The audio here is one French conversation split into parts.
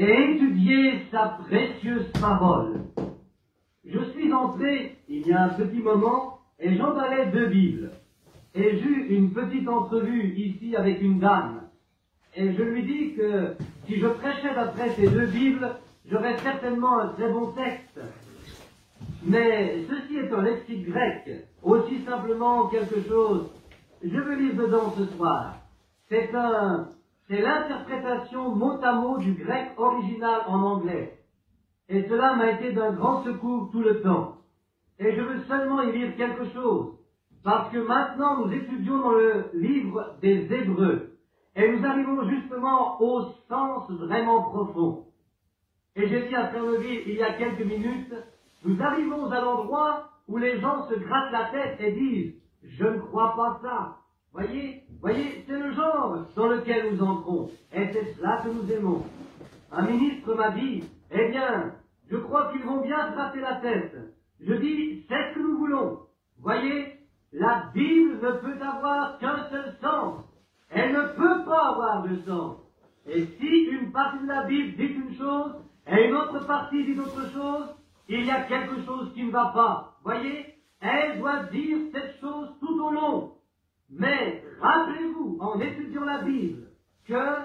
et étudier sa précieuse parole. Je suis entré, il y a un petit moment, et j'emballais 2 Bibles. Et j'eus une petite entrevue ici avec une dame. Et je lui dis que si je prêchais d'après ces 2 Bibles, j'aurais certainement un très bon texte. Mais ceci est un lexique grec, aussi simplement quelque chose. Je veux lire dedans ce soir. C'est l'interprétation mot à mot du grec original en anglais. Et cela m'a été d'un grand secours tout le temps. Et je veux seulement y lire quelque chose. Parce que maintenant nous étudions dans le livre des Hébreux. Et nous arrivons justement au sens vraiment profond. Et j'ai dit à Frère-Neville il y a quelques minutes, nous arrivons à l'endroit où les gens se grattent la tête et disent « Je ne crois pas ça ». Voyez, c'est le genre dans lequel nous entrons. Et c'est cela que nous aimons. Un ministre m'a dit « Eh bien, je crois qu'ils vont bien gratter la tête ». Je dis « C'est ce que nous voulons ». Voyez, la Bible ne peut avoir qu'un seul sens. Elle ne peut pas avoir de sens. Et si une partie de la Bible dit une chose, et une autre partie dit autre chose, il y a quelque chose qui ne va pas. Voyez, elle doit dire cette chose tout au long. Mais rappelez-vous, en étudiant la Bible, que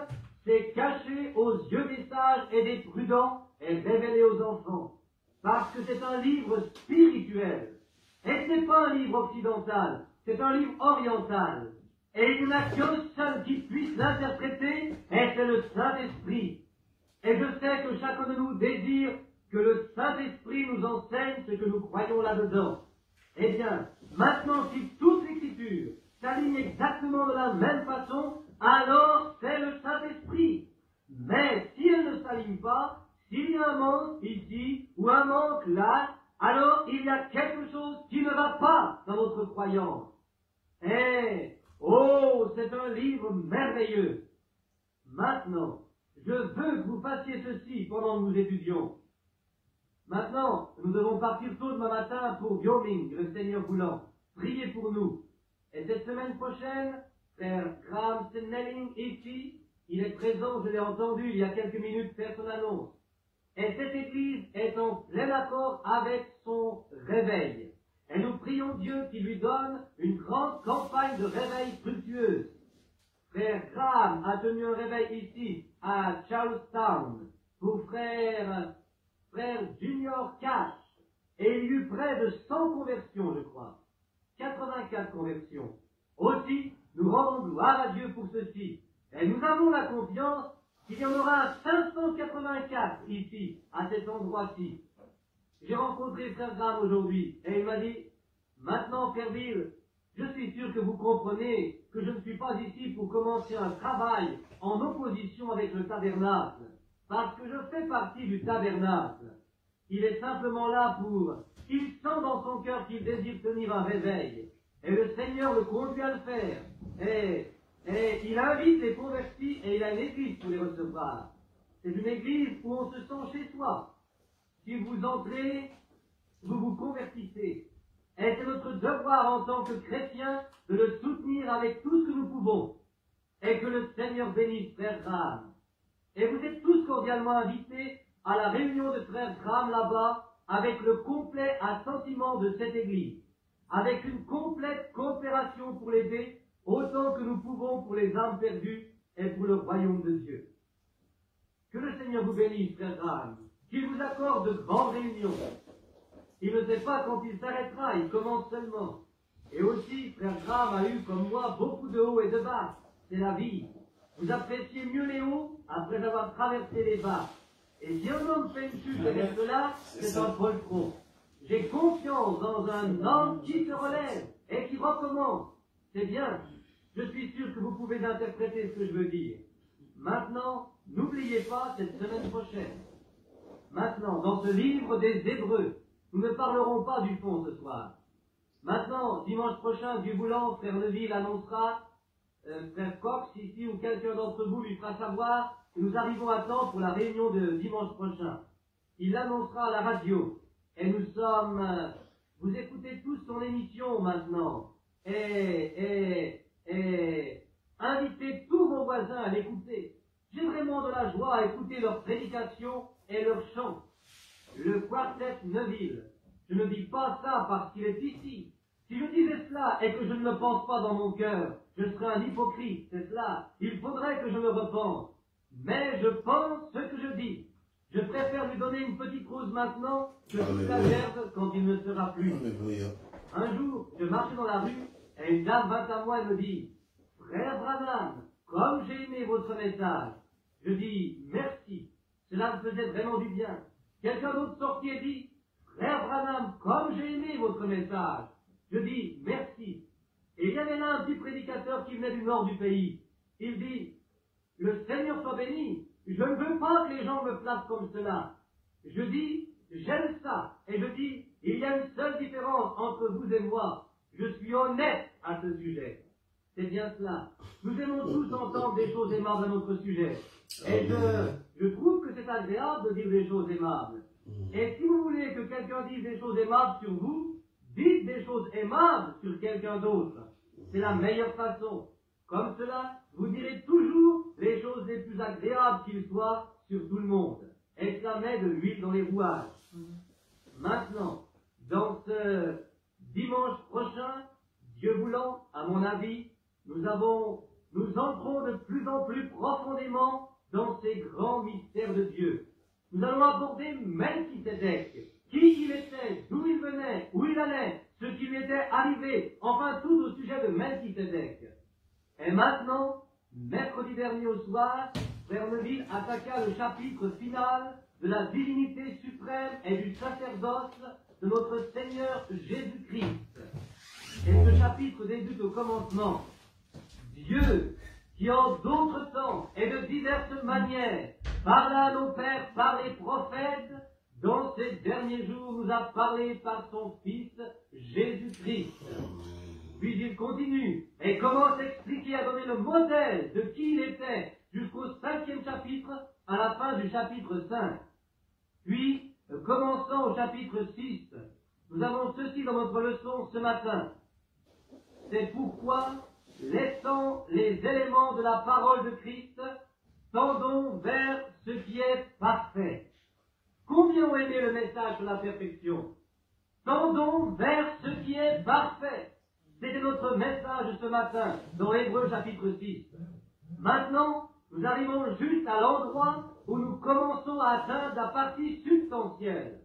c'est caché aux yeux des sages et des prudents et révélé aux enfants. Parce que c'est un livre spirituel. Et ce n'est pas un livre occidental, c'est un livre oriental. Et il n'y en a qu'un seul qui puisse l'interpréter, et c'est le Saint-Esprit. Et je sais que chacun de nous désire que le Saint-Esprit nous enseigne ce que nous croyons là-dedans. Eh bien, maintenant, si toute l'Écriture s'aligne exactement de la même façon, alors c'est le Saint-Esprit. Mais si elle ne s'aligne pas, s'il y a un manque ici ou un manque là, alors il y a quelque chose qui ne va pas dans notre croyance. Et, oh, c'est un livre merveilleux. Maintenant, je veux que vous fassiez ceci pendant que nous étudions. Maintenant, nous devons partir tôt demain matin pour Wyoming, le Seigneur voulant. Priez pour nous. Et cette semaine prochaine, Frère Graham Snelling ici, il est présent, je l'ai entendu il y a quelques minutes faire son annonce. Et cette église est en plein accord avec son réveil. Et nous prions Dieu qui lui donne une grande campagne de réveil fructueuse. Frère Graham a tenu un réveil ici, à Charlestown, pour frère Junior Cash. Et il y eut près de 100 conversions, je crois. 84 conversions. Aussi, nous rendons gloire à Dieu pour ceci. Et nous avons la confiance qu'il y en aura 584 ici, à cet endroit-ci. J'ai rencontré Frère Graham aujourd'hui, et il m'a dit, maintenant, Frère Bill, je suis sûr que vous comprenez que je ne suis pas ici pour commencer un travail en opposition avec le tabernacle, parce que je fais partie du tabernacle. Il est simplement là pour... Il sent dans son cœur qu'il désire tenir un réveil, et le Seigneur le conduit à le faire. Et il invite les convertis, et il a une église pour les recevoir. C'est une église où on se sent chez soi. Si vous entrez, vous vous convertissez. Et c'est notre devoir en tant que chrétiens de le soutenir avec tout ce que nous pouvons. Et que le Seigneur bénisse Frère Graham. Et vous êtes tous cordialement invités à la réunion de Frère Graham là-bas avec le complet assentiment de cette église. Avec une complète coopération pour l'aider autant que nous pouvons pour les âmes perdues et pour le royaume de Dieu. Que le Seigneur vous bénisse, Frère Graham. Qu'il vous accorde de grandes réunions. Il ne sait pas quand il s'arrêtera, il commence seulement. Et aussi, Frère Graham a eu, comme moi, beaucoup de hauts et de bas. C'est la vie. Vous appréciez mieux les hauts après avoir traversé les bas. Et si un homme fait une chute et reste là, c'est un poltron. J'ai confiance dans un homme qui se relève et qui recommence. C'est bien. Je suis sûr que vous pouvez interpréter ce que je veux dire. Maintenant, n'oubliez pas cette semaine prochaine. Maintenant, dans ce livre des Hébreux, nous ne parlerons pas du fond ce soir. Maintenant, dimanche prochain, Dieu voulant, Frère Neville annoncera, Frère Cox ici, ou quelqu'un d'entre vous lui fera savoir que nous arrivons à temps pour la réunion de dimanche prochain. Il l'annoncera à la radio. Et nous sommes... vous écoutez tous son émission maintenant. Et invitez tous vos voisins à l'écouter. J'ai vraiment de la joie à écouter leurs prédications et leurs chants. Le quartet Neuville, je ne dis pas ça parce qu'il est ici. Si je disais cela et que je ne le pense pas dans mon cœur, je serais un hypocrite, c'est cela. Il faudrait que je me repente. Mais je pense ce que je dis. Je préfère lui donner une petite rose maintenant que toute la gerbe quand il ne sera plus. Alléluia. Un jour, je marchais dans la rue et une dame vint à moi et me dit « Frère Branham, comme j'ai aimé votre message. » Je dis « Merci, cela me faisait vraiment du bien. » Quelqu'un d'autre sortit et dit « Frère Branham, comme j'ai aimé votre message. » Je dis « Merci. » Et il y avait là un petit prédicateur qui venait du nord du pays. Il dit « Le Seigneur soit béni. Je ne veux pas que les gens me placent comme cela. » Je dis « J'aime ça. » Et je dis « Il y a une seule différence entre vous et moi. Je suis honnête à ce sujet. » C'est bien cela. Nous aimons tous entendre des choses aimables à notre sujet. Et je trouve que c'est agréable de dire des choses aimables. Et si vous voulez que quelqu'un dise des choses aimables sur vous, dites des choses aimables sur quelqu'un d'autre. C'est la meilleure façon. Comme cela, vous direz toujours les choses les plus agréables qu'il soit sur tout le monde. Et cela met de l'huile dans les rouages. Maintenant, dans ce dimanche prochain, Dieu voulant, à mon avis, nous entrons de plus en plus profondément dans ces grands mystères de Dieu. Nous allons aborder Melchisédek, qui il était, d'où il venait, où il allait, ce qui lui était arrivé, enfin tout au sujet de Melchisédek. Et maintenant, mercredi dernier au soir, Frère Neuville attaqua le chapitre final de la divinité suprême et du sacerdoce de notre Seigneur Jésus-Christ. Et ce chapitre débute au commencement. Dieu, qui en d'autres temps et de diverses manières parla à nos pères par les prophètes, dans ces derniers jours nous a parlé par son Fils Jésus-Christ. Puis il continue et commence à expliquer, à donner le modèle de qui il était jusqu'au 5e chapitre, à la fin du chapitre 5. Puis, commençant au chapitre 6, nous avons ceci dans notre leçon ce matin. C'est pourquoi, laissant les éléments de la parole de Christ, tendons vers ce qui est parfait. Combien ont aimé le message sur la perfection? Tendons vers ce qui est parfait. C'était notre message ce matin dans Hébreux chapitre 6. Maintenant, nous arrivons juste à l'endroit où nous commençons à atteindre la partie substantielle.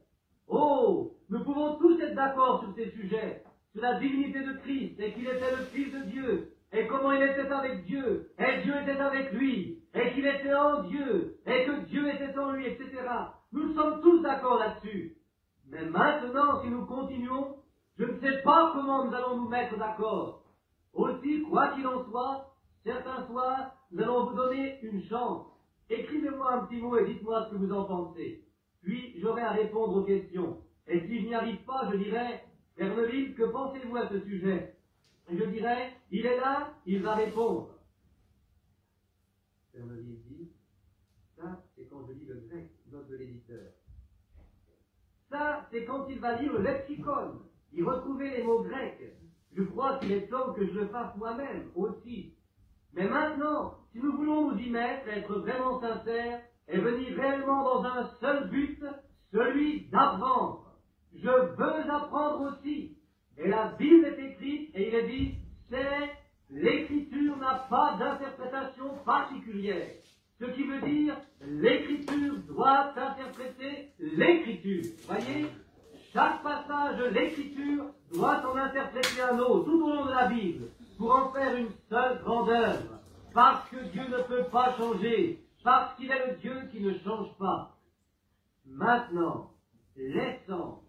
Oh, nous pouvons tous être d'accord sur ces sujets, sur la divinité de Christ, et qu'il était le Fils de Dieu, et comment il était avec Dieu, et Dieu était avec lui, et qu'il était en Dieu, et que Dieu était en lui, etc. Nous sommes tous d'accord là-dessus. Mais maintenant, si nous continuons, je ne sais pas comment nous allons nous mettre d'accord. Aussi, quoi qu'il en soit, certains soirs, nous allons vous donner une chance. Écrivez-moi un petit mot et dites-moi ce que vous en pensez. Puis, j'aurai à répondre aux questions. Et si je n'y arrive pas, je dirai, Frère Neuville, que pensez-vous à ce sujet? Et je dirai, il est là, il va répondre. Frère Neuville dit, ça, c'est quand je lis le grec, note de l'éditeur. Ça, c'est quand il va lire le lexicon, y retrouver les mots grecs. Je crois qu'il est temps que je le fasse moi-même aussi. Mais maintenant, si nous voulons nous y mettre, être vraiment sincères, et venir réellement dans un seul but, celui d'apprendre. Je veux apprendre aussi. Et la Bible est écrite, et il est dit, l'écriture n'a pas d'interprétation particulière. Ce qui veut dire, l'écriture doit interpréter l'écriture. Voyez, chaque passage de l'écriture doit en interpréter un autre, tout au long de la Bible, pour en faire une seule grande œuvre. Parce que Dieu ne peut pas changer, parce qu'il est le Dieu qui ne change pas. Maintenant, laissons,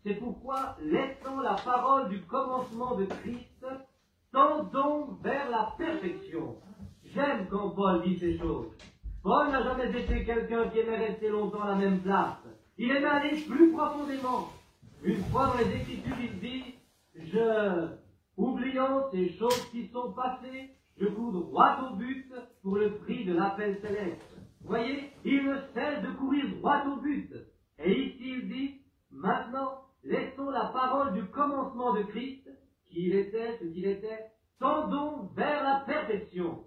c'est pourquoi, laissant la parole du commencement de Christ, tendons vers la perfection. J'aime quand Paul dit ces choses. Paul n'a jamais été quelqu'un qui aimait rester longtemps à la même place. Il aimait aller plus profondément. Une fois dans les Écritures, il dit, oubliant ces choses qui sont passées, je cours droit au but pour le prix de l'appel céleste. Voyez, il ne cesse de courir droit au but. Et ici, il dit, maintenant, laissons la parole du commencement de Christ, qui il était, ce qu'il était, tendons vers la perfection.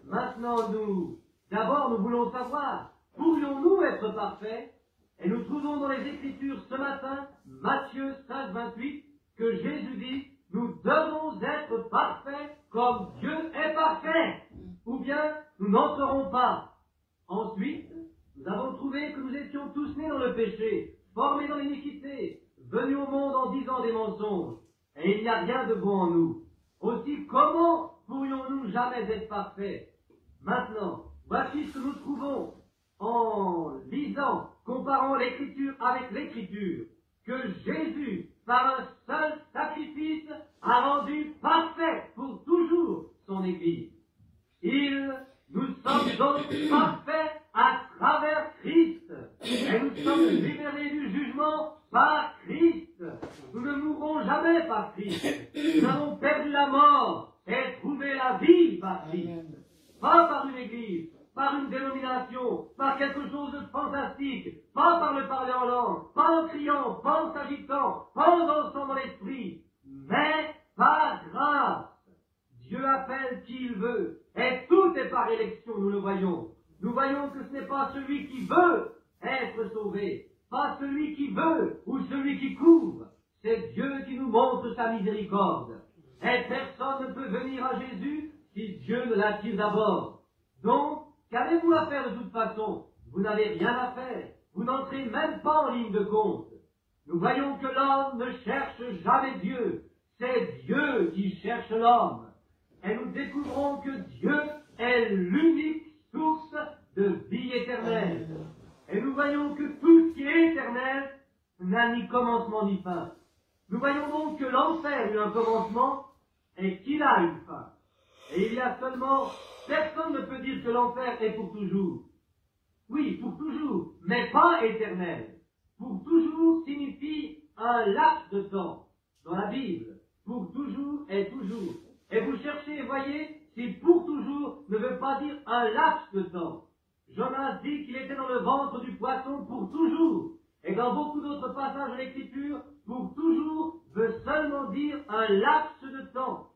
Maintenant, nous D'abord, nous voulons savoir, pourrions-nous être parfaits? Et nous trouvons dans les Écritures ce matin, Matthieu 5, 28, que Jésus dit, nous devons être parfaits comme Dieu est parfait, ou bien nous n'en serons pas. Ensuite, nous avons trouvé que nous étions tous nés dans le péché, formés dans l'iniquité, venus au monde en disant des mensonges, et il n'y a rien de bon en nous. Aussi, comment pourrions-nous jamais être parfaits? Maintenant, voici ce que nous trouvons en lisant, comparant l'Écriture avec l'Écriture, que Jésus, par un seul sacrifice, a rendu parfait pour toujours son Église. Nous sommes donc parfaits à travers Christ, et nous sommes libérés du jugement par Christ. Nous ne mourrons jamais par Christ. Nous avons perdu la mort et trouvé la vie par Christ. Pas par une église, par une dénomination, par quelque chose de fantastique, pas par le parler en langue, pas en criant, pas en s'agitant, pas en dansant dans l'esprit, mais par grâce. Dieu appelle qui il veut, et tout est par élection, nous le voyons. Nous voyons que ce n'est pas celui qui veut être sauvé, pas celui qui veut ou celui qui couvre, c'est Dieu qui nous montre sa miséricorde. Et personne ne peut venir à Jésus si Dieu ne l'attire d'abord. Donc, qu'avez-vous à faire de toute façon? Vous n'avez rien à faire, vous n'entrez même pas en ligne de compte. Nous voyons que l'homme ne cherche jamais Dieu, c'est Dieu qui cherche l'homme. Et nous découvrons que Dieu est l'unique source de vie éternelle. Et nous voyons que tout ce qui est éternel n'a ni commencement ni fin. Nous voyons donc que l'enfer eut un commencement et qu'il a une fin. Et il y a seulement, personne ne peut dire que l'enfer est pour toujours. Oui, pour toujours, mais pas éternel. Pour toujours signifie un laps de temps dans la Bible. Pour toujours et toujours. Et vous cherchez et voyez si pour toujours ne veut pas dire un laps de temps. Jonas dit qu'il était dans le ventre du poisson pour toujours. Et dans beaucoup d'autres passages de l'Écriture, pour toujours veut seulement dire un laps de temps.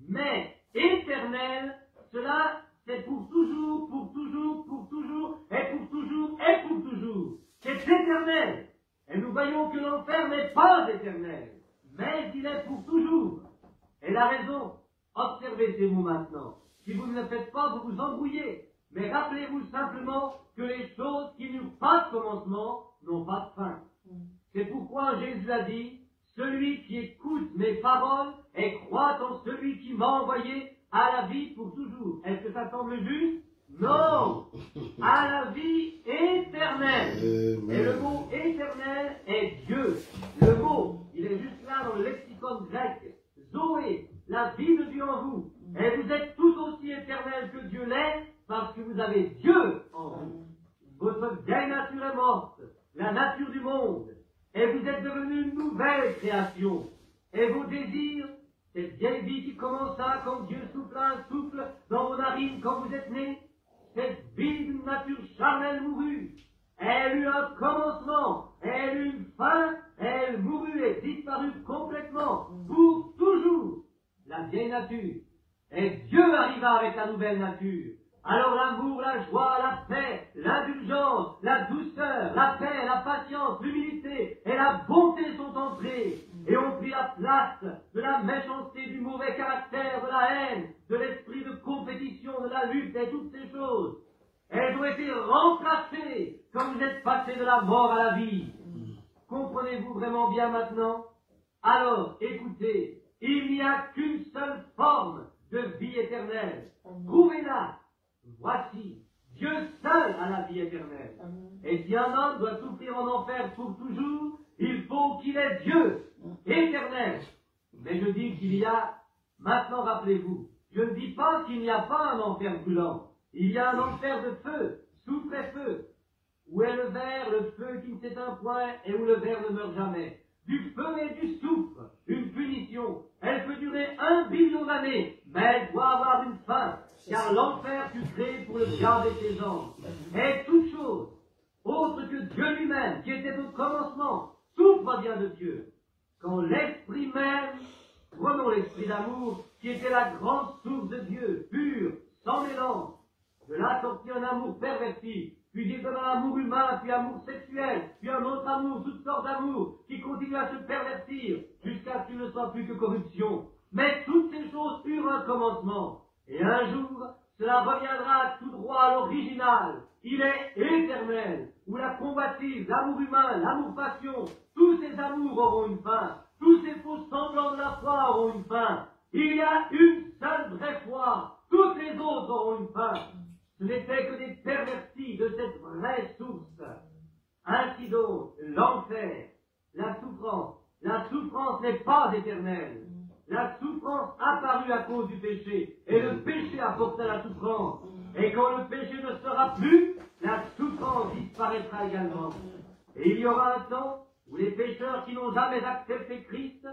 Mais éternel, cela c'est pour toujours, pour toujours, pour toujours, et pour toujours, et pour toujours. C'est éternel. Et nous voyons que l'enfer n'est pas éternel, mais il est pour toujours. Et la raison, observez ces mots maintenant. Si vous ne le faites pas, vous vous embrouillez. Mais rappelez-vous simplement que les choses qui n'ont pas de commencement n'ont pas de fin. C'est pourquoi Jésus a dit, celui qui écoute mes paroles et croit en celui qui m'a envoyé a la vie pour toujours. Est-ce que ça semble juste? Non! À la vie éternelle. Et le mot éternel est Dieu. Le mot, il est juste là dans le lexicon grec. Zoé, la vie de Dieu en vous. Et vous êtes tout aussi éternel que Dieu l'est, parce que vous avez Dieu en vous. Votre vieille nature est morte, la nature du monde, et vous êtes devenu une nouvelle création. Et vos désirs, cette vieille vie qui commença quand Dieu souffla un souffle dans vos narines quand vous êtes nés, cette vie d'une nature charnelle mourut. Elle eut un commencement, elle eut une fin, elle mourut et disparut complètement, pour toujours, la vieille nature. Et Dieu arriva avec la nouvelle nature. Alors l'amour, la joie, la paix, l'indulgence, la douceur, la paix, la patience, l'humilité et la bonté sont entrés et ont pris la place de la méchanceté, du mauvais caractère, de la haine, de l'esprit de compétition, de la lutte et toutes ces choses. Elles ont été remplacées quand vous êtes passés de la mort à la vie. Comprenez-vous vraiment bien maintenant? Alors, écoutez, il n'y a qu'une seule forme de vie éternelle. Trouvez-la. Voici, Dieu seul a la vie éternelle. Et si un homme doit souffrir en enfer pour toujours, il faut qu'il ait Dieu éternel. Mais je dis qu'il y a, maintenant rappelez-vous, je ne dis pas qu'il n'y a pas un enfer brûlant. Il y a un enfer de feu, soufre et feu. Où est le ver, le feu qui ne s'éteint point et où le ver ne meurt jamais. Du feu et du soufre, une punition. Elle peut durer 1 billion d'années, mais elle doit avoir une fin. Car l'enfer fut créé pour le diable et ses anges. Et toute chose, autre que Dieu lui-même, qui était au commencement, tout provient de Dieu. Quand l'esprit même, prenons l'esprit d'amour, qui était la grande source de Dieu, pure, sans mélange, de là sorti un amour perverti, puis il donne un amour humain, puis amour sexuel, puis un autre amour, toutes sortes d'amours, qui continuent à se pervertir, jusqu'à ce qu'il ne soit plus que corruption. Mais toutes ces choses eurent un commencement, et un jour, cela reviendra tout droit à l'original. Il est éternel, où la convoitise, l'amour humain, l'amour-passion, tous ces amours auront une fin, tous ces faux semblants de la foi auront une fin. Il y a une seule vraie foi, toutes les autres auront une fin. Ce n'étaient que des pervertis de cette vraie source. Ainsi donc, l'enfer, la souffrance n'est pas éternelle. La souffrance apparut à cause du péché, et le péché apporta la souffrance. Et quand le péché ne sera plus, la souffrance disparaîtra également. Et il y aura un temps où les pécheurs qui n'ont jamais accepté Christ,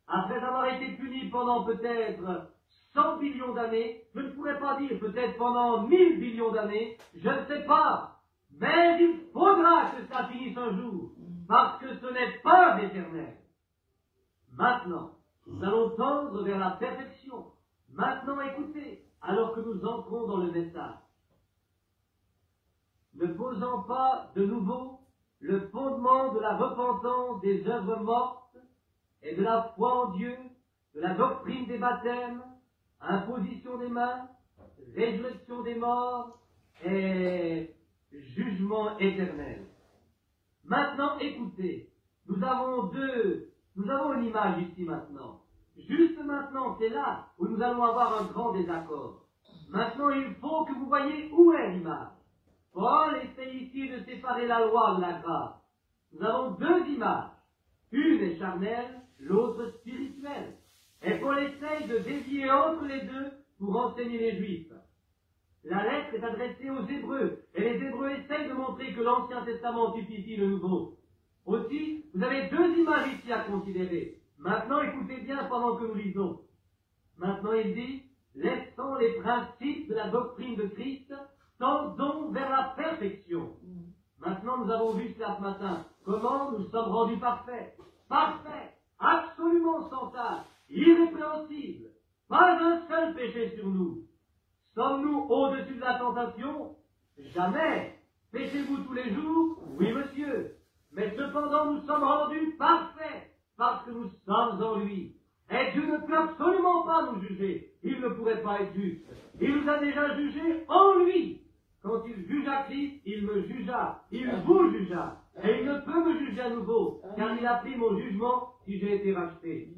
après avoir été punis pendant peut-être 100 billions d'années, je ne pourrais pas dire peut-être pendant 1000 billions d'années, je ne sais pas, mais il faudra que ça finisse un jour, parce que ce n'est pas éternel. Maintenant, nous allons tendre vers la perfection. Maintenant, écoutez, alors que nous entrons dans le message. Ne posant pas de nouveau le fondement de la repentance des œuvres mortes et de la foi en Dieu, de la doctrine des baptêmes, imposition des mains, résurrection des morts et jugement éternel. Maintenant, écoutez, nous avons une image ici maintenant. Juste maintenant, c'est là où nous allons avoir un grand désaccord. Maintenant, il faut que vous voyez où est l'image. Paul essaie ici de séparer la loi de la grâce. Nous avons deux images. Une est charnelle, l'autre spirituelle. Et Paul essaye de dévier entre les deux pour enseigner les Juifs. La lettre est adressée aux Hébreux, et les Hébreux essayent de montrer que l'Ancien Testament typifie le Nouveau. Aussi, vous avez deux images ici à considérer. Maintenant, écoutez bien pendant que nous lisons. Maintenant, il dit, laissons les principes de la doctrine de Christ, tendons vers la perfection. Maintenant, nous avons vu cela ce matin. Comment nous sommes rendus parfaits. Parfaits, absolument sans tache, irrépréhensibles. Pas un seul péché sur nous. Sommes-nous au-dessus de la tentation? Jamais. Péchez-vous tous les jours? Oui, monsieur. Mais cependant, nous sommes rendus parfaits, parce que nous sommes en lui. Et Dieu ne peut absolument pas nous juger. Il ne pourrait pas être juste. Il nous a déjà jugés en lui. Quand il jugea Christ, il me jugea. Il vous jugea. Et il ne peut me juger à nouveau, car il a pris mon jugement si j'ai été racheté.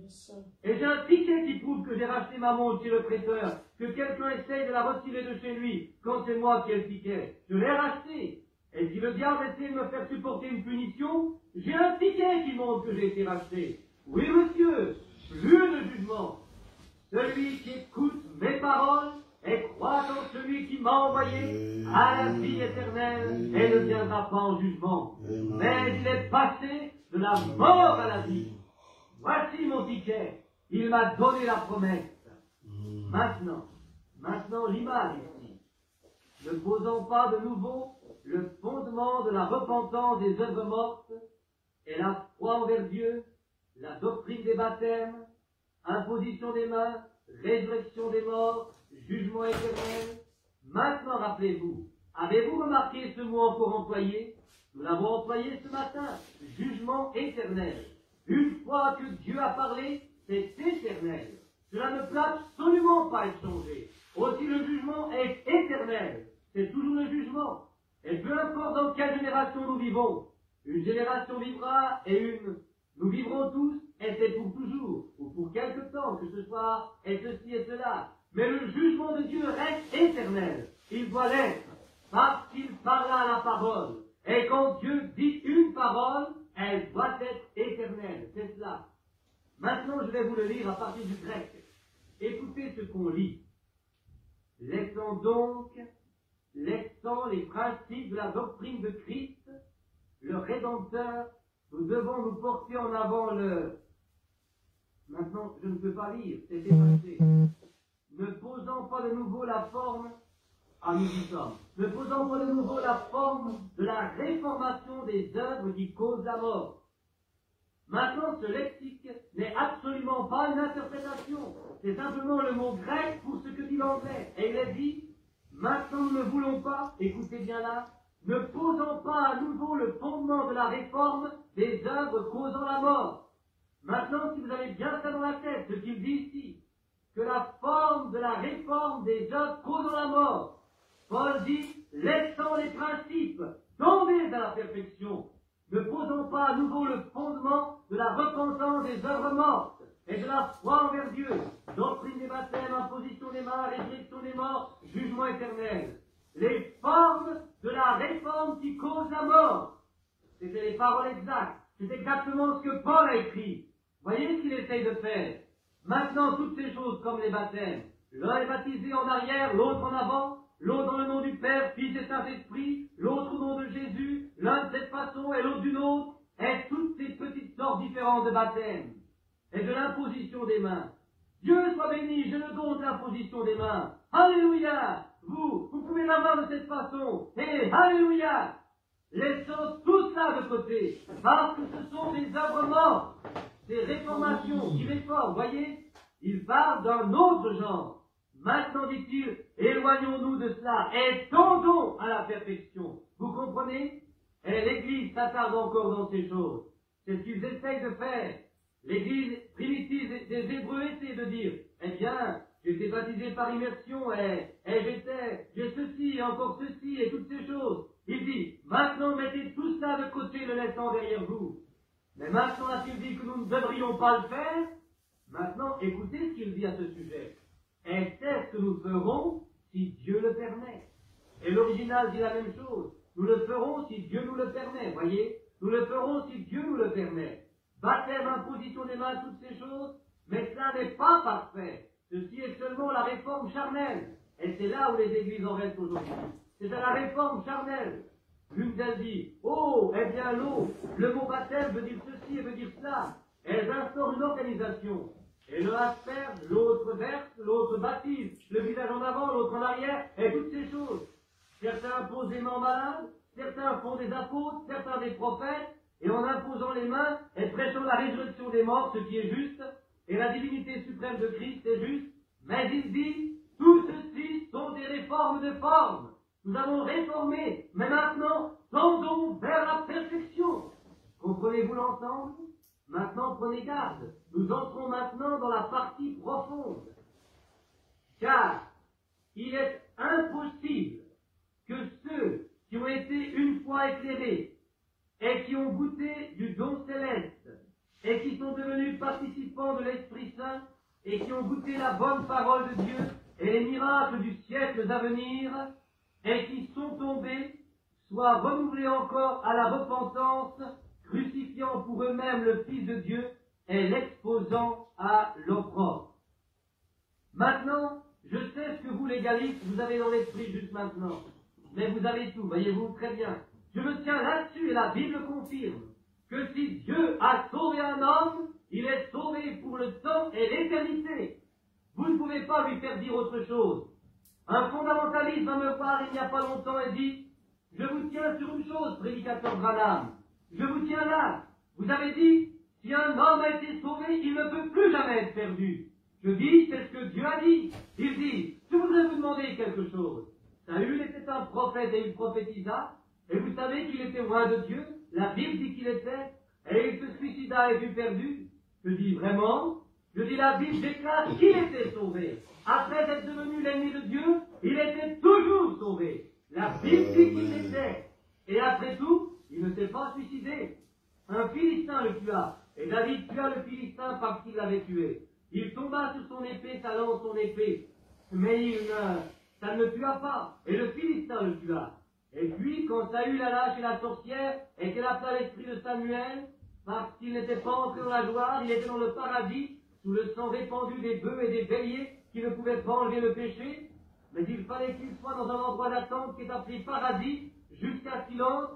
Et j'ai un ticket qui prouve que j'ai racheté ma montre chez le prêteur, que quelqu'un essaye de la retirer de chez lui, quand c'est moi qui ai le ticket. Je l'ai racheté. Et si le diable essaie de me faire supporter une punition, j'ai un ticket qui montre que j'ai été racheté. Oui, monsieur, plus de jugement. Celui qui écoute mes paroles et croit en celui qui m'a envoyé à la vie éternelle et ne viendra pas en jugement. Mais il est passé de la mort à la vie. Voici mon ticket. Il m'a donné la promesse. Maintenant l'image ici. Ne posons pas de nouveau le fondement de la repentance des œuvres mortes et la foi envers Dieu, la doctrine des baptêmes, imposition des mains, résurrection des morts, jugement éternel. Maintenant, rappelez-vous, avez-vous remarqué ce mot encore employé? Nous l'avons employé ce matin, jugement éternel. Une fois que Dieu a parlé, c'est éternel. Cela ne peut absolument pas être changé. Aussi le jugement est éternel. C'est toujours le jugement. Et peu importe dans quelle génération nous vivons, une génération vivra et nous vivrons tous, et c'est pour toujours, ou pour quelque temps, que ce soit, et ceci et cela. Mais le jugement de Dieu reste éternel. Il doit l'être, parce qu'il parla à la parole. Et quand Dieu dit une parole, elle doit être éternelle. C'est cela. Maintenant, je vais vous le lire à partir du grec. Écoutez ce qu'on lit. Laissons les principes de la doctrine de Christ, le Rédempteur, nous devons nous porter en avant le... Maintenant, je ne peux pas lire, c'est effacé. Ne posons pas de nouveau la forme, nous y sommes. Ne posons pas de nouveau la forme de la réformation des œuvres qui causent la mort. Maintenant, ce lexique n'est absolument pas une interprétation. C'est simplement le mot grec pour ce que dit l'anglais. Et il est dit, Maintenant, nous ne voulons pas, écoutez bien là, ne posons pas à nouveau le fondement de la réforme des œuvres causant la mort. Maintenant, si vous avez bien ça dans la tête, ce qu'il dit ici, que la forme de la réforme des œuvres causant la mort, Paul dit, laissant les principes, tombez à la perfection, ne posons pas à nouveau le fondement de la repentance des œuvres mortes et de la foi envers Dieu, doctrine des baptêmes, imposition des mains, résurrection des morts, jugement éternel. Les formes de la réforme qui cause la mort. C'était les paroles exactes. C'est exactement ce que Paul a écrit. Voyez ce qu'il essaye de faire. Maintenant, toutes ces choses comme les baptêmes. L'un est baptisé en arrière, l'autre en avant, l'autre dans le nom du Père, Fils et Saint-Esprit, l'autre au nom de Jésus, l'un de cette façon et l'autre d'une autre, et toutes ces petites sortes différentes de baptêmes, et de l'imposition des mains. Dieu soit béni, je le don de l'imposition des mains. Alléluia! Vous pouvez l'avoir de cette façon, et Alléluia! Laissons tout ça de côté, parce que ce sont des œuvres mortes, des réformations qui réforment, voyez? Il parle d'un autre genre. Maintenant, dit-il, éloignons-nous de cela et tendons à la perfection. Vous comprenez? Et l'Église s'attarde encore dans ces choses. C'est ce qu'ils essayent de faire. L'Église primitive des Hébreux essaie de dire, eh bien, j'étais baptisé par immersion et j'ai ceci et encore ceci et toutes ces choses. Il dit, maintenant mettez tout ça de côté, le laissant derrière vous. Mais maintenant, a-t-il dit que nous ne devrions pas le faire? Maintenant, écoutez ce qu'il dit à ce sujet. Et c'est ce que nous ferons si Dieu le permet. Et l'original dit la même chose. Nous le ferons si Dieu nous le permet, voyez? Nous le ferons si Dieu nous le permet. Baptême, imposition des mains, toutes ces choses, mais cela n'est pas parfait. Ceci est seulement la réforme charnelle. Et c'est là où les églises en restent aujourd'hui. C'est à la réforme charnelle. L'une d'elles dit, oh, eh bien l'eau, le mot baptême veut dire ceci et veut dire cela. Elles instaurent une organisation. Et l'un asperge, l'autre verse, l'autre baptise, le visage en avant, l'autre en arrière, et toutes ces choses. Certains posent des mains malades, certains font des apôtres, certains des prophètes, et en imposant les mains, et prêchant la résurrection des morts, ce qui est juste, et la divinité suprême de Christ est juste, mais il dit, tout ceci sont des réformes de forme. Nous avons réformé, mais maintenant, tendons vers la perfection. Comprenez-vous l'ensemble? Maintenant, prenez garde. Nous entrons maintenant dans la partie profonde. Car il est impossible que ceux qui ont été une fois éclairés et qui ont goûté du don céleste et qui sont devenus participants de l'Esprit Saint et qui ont goûté la bonne parole de Dieu et les miracles du siècle à venir et qui sont tombés soient renouvelés encore à la repentance, crucifiant pour eux-mêmes le Fils de Dieu et l'exposant à l'opprobre. Maintenant, je sais ce que vous, légalistes, vous avez dans l'esprit juste maintenant. Mais vous avez tout, voyez-vous, très bien. Je me tiens là-dessus et la Bible confirme que si Dieu a sauvé un homme, il est sauvé pour le temps et l'éternité. Vous ne pouvez pas lui faire dire autre chose. Un fondamentaliste va me voir il n'y a pas longtemps et dit, je vous tiens sur une chose, prédicateur Branham. Je vous tiens là. Vous avez dit, si un homme a été sauvé, il ne peut plus jamais être perdu. Je dis, c'est ce que Dieu a dit. Il dit, je voudrais vous demander quelque chose. Saül était un prophète et il prophétisa, et vous savez qu'il était loin de Dieu. La Bible dit qu'il était, et il se suicida et fut perdu. Je dis, vraiment? Je dis, la Bible déclare qu'il était sauvé. Après être devenu l'ennemi de Dieu, il était toujours sauvé. La Bible dit qu'il l'était. Et après tout, il ne s'est pas suicidé. Un Philistin le tua. Et David tua le Philistin parce qu'il l'avait tué. Il tomba sur son épée, sa lance, son épée. Mais ça ne le tua pas. Et le Philistin le tua. Et puis, quand Saül alla chez la sorcière et qu'elle appela l'esprit de Samuel, parce qu'il n'était pas entré dans la gloire, il était dans le paradis, sous le sang répandu des bœufs et des béliers qui ne pouvaient pas enlever le péché, mais il fallait qu'il soit dans un endroit d'attente qui est appelé paradis, jusqu'à silence.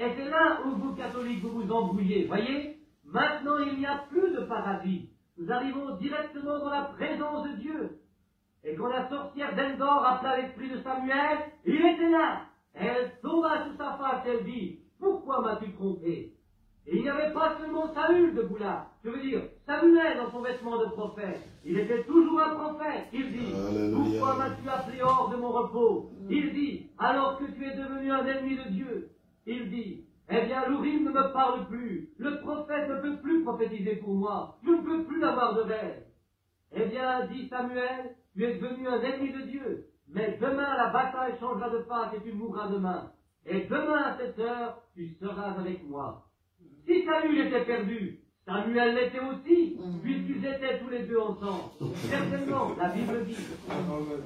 Et c'est là où vous, catholiques, vous vous embrouillez. Voyez, maintenant il n'y a plus de paradis. Nous arrivons directement dans la présence de Dieu. Et quand la sorcière d'Endor appela l'esprit de Samuel, il était là. Elle tomba sur sa face, elle dit, pourquoi m'as-tu trompé? Et il n'y avait pas seulement Saül debout là. Je veux dire, Samuel dans son vêtement de prophète. Il était toujours un prophète. Il dit, pourquoi m'as-tu appelé hors de mon repos? Il dit, alors que tu es devenu un ennemi de Dieu. Il dit, eh bien, l'Urim ne me parle plus. Le prophète ne peut plus prophétiser pour moi. Je ne peux plus avoir de rêve. Eh bien, dit Samuel, tu es devenu un ennemi de Dieu. Mais demain, la bataille changera de face et tu mourras demain. Et demain, à cette heure, tu seras avec moi. Si Saül était perdu, Samuel l'était aussi, puisqu'ils étaient tous les deux ensemble. Certainement, la Bible dit.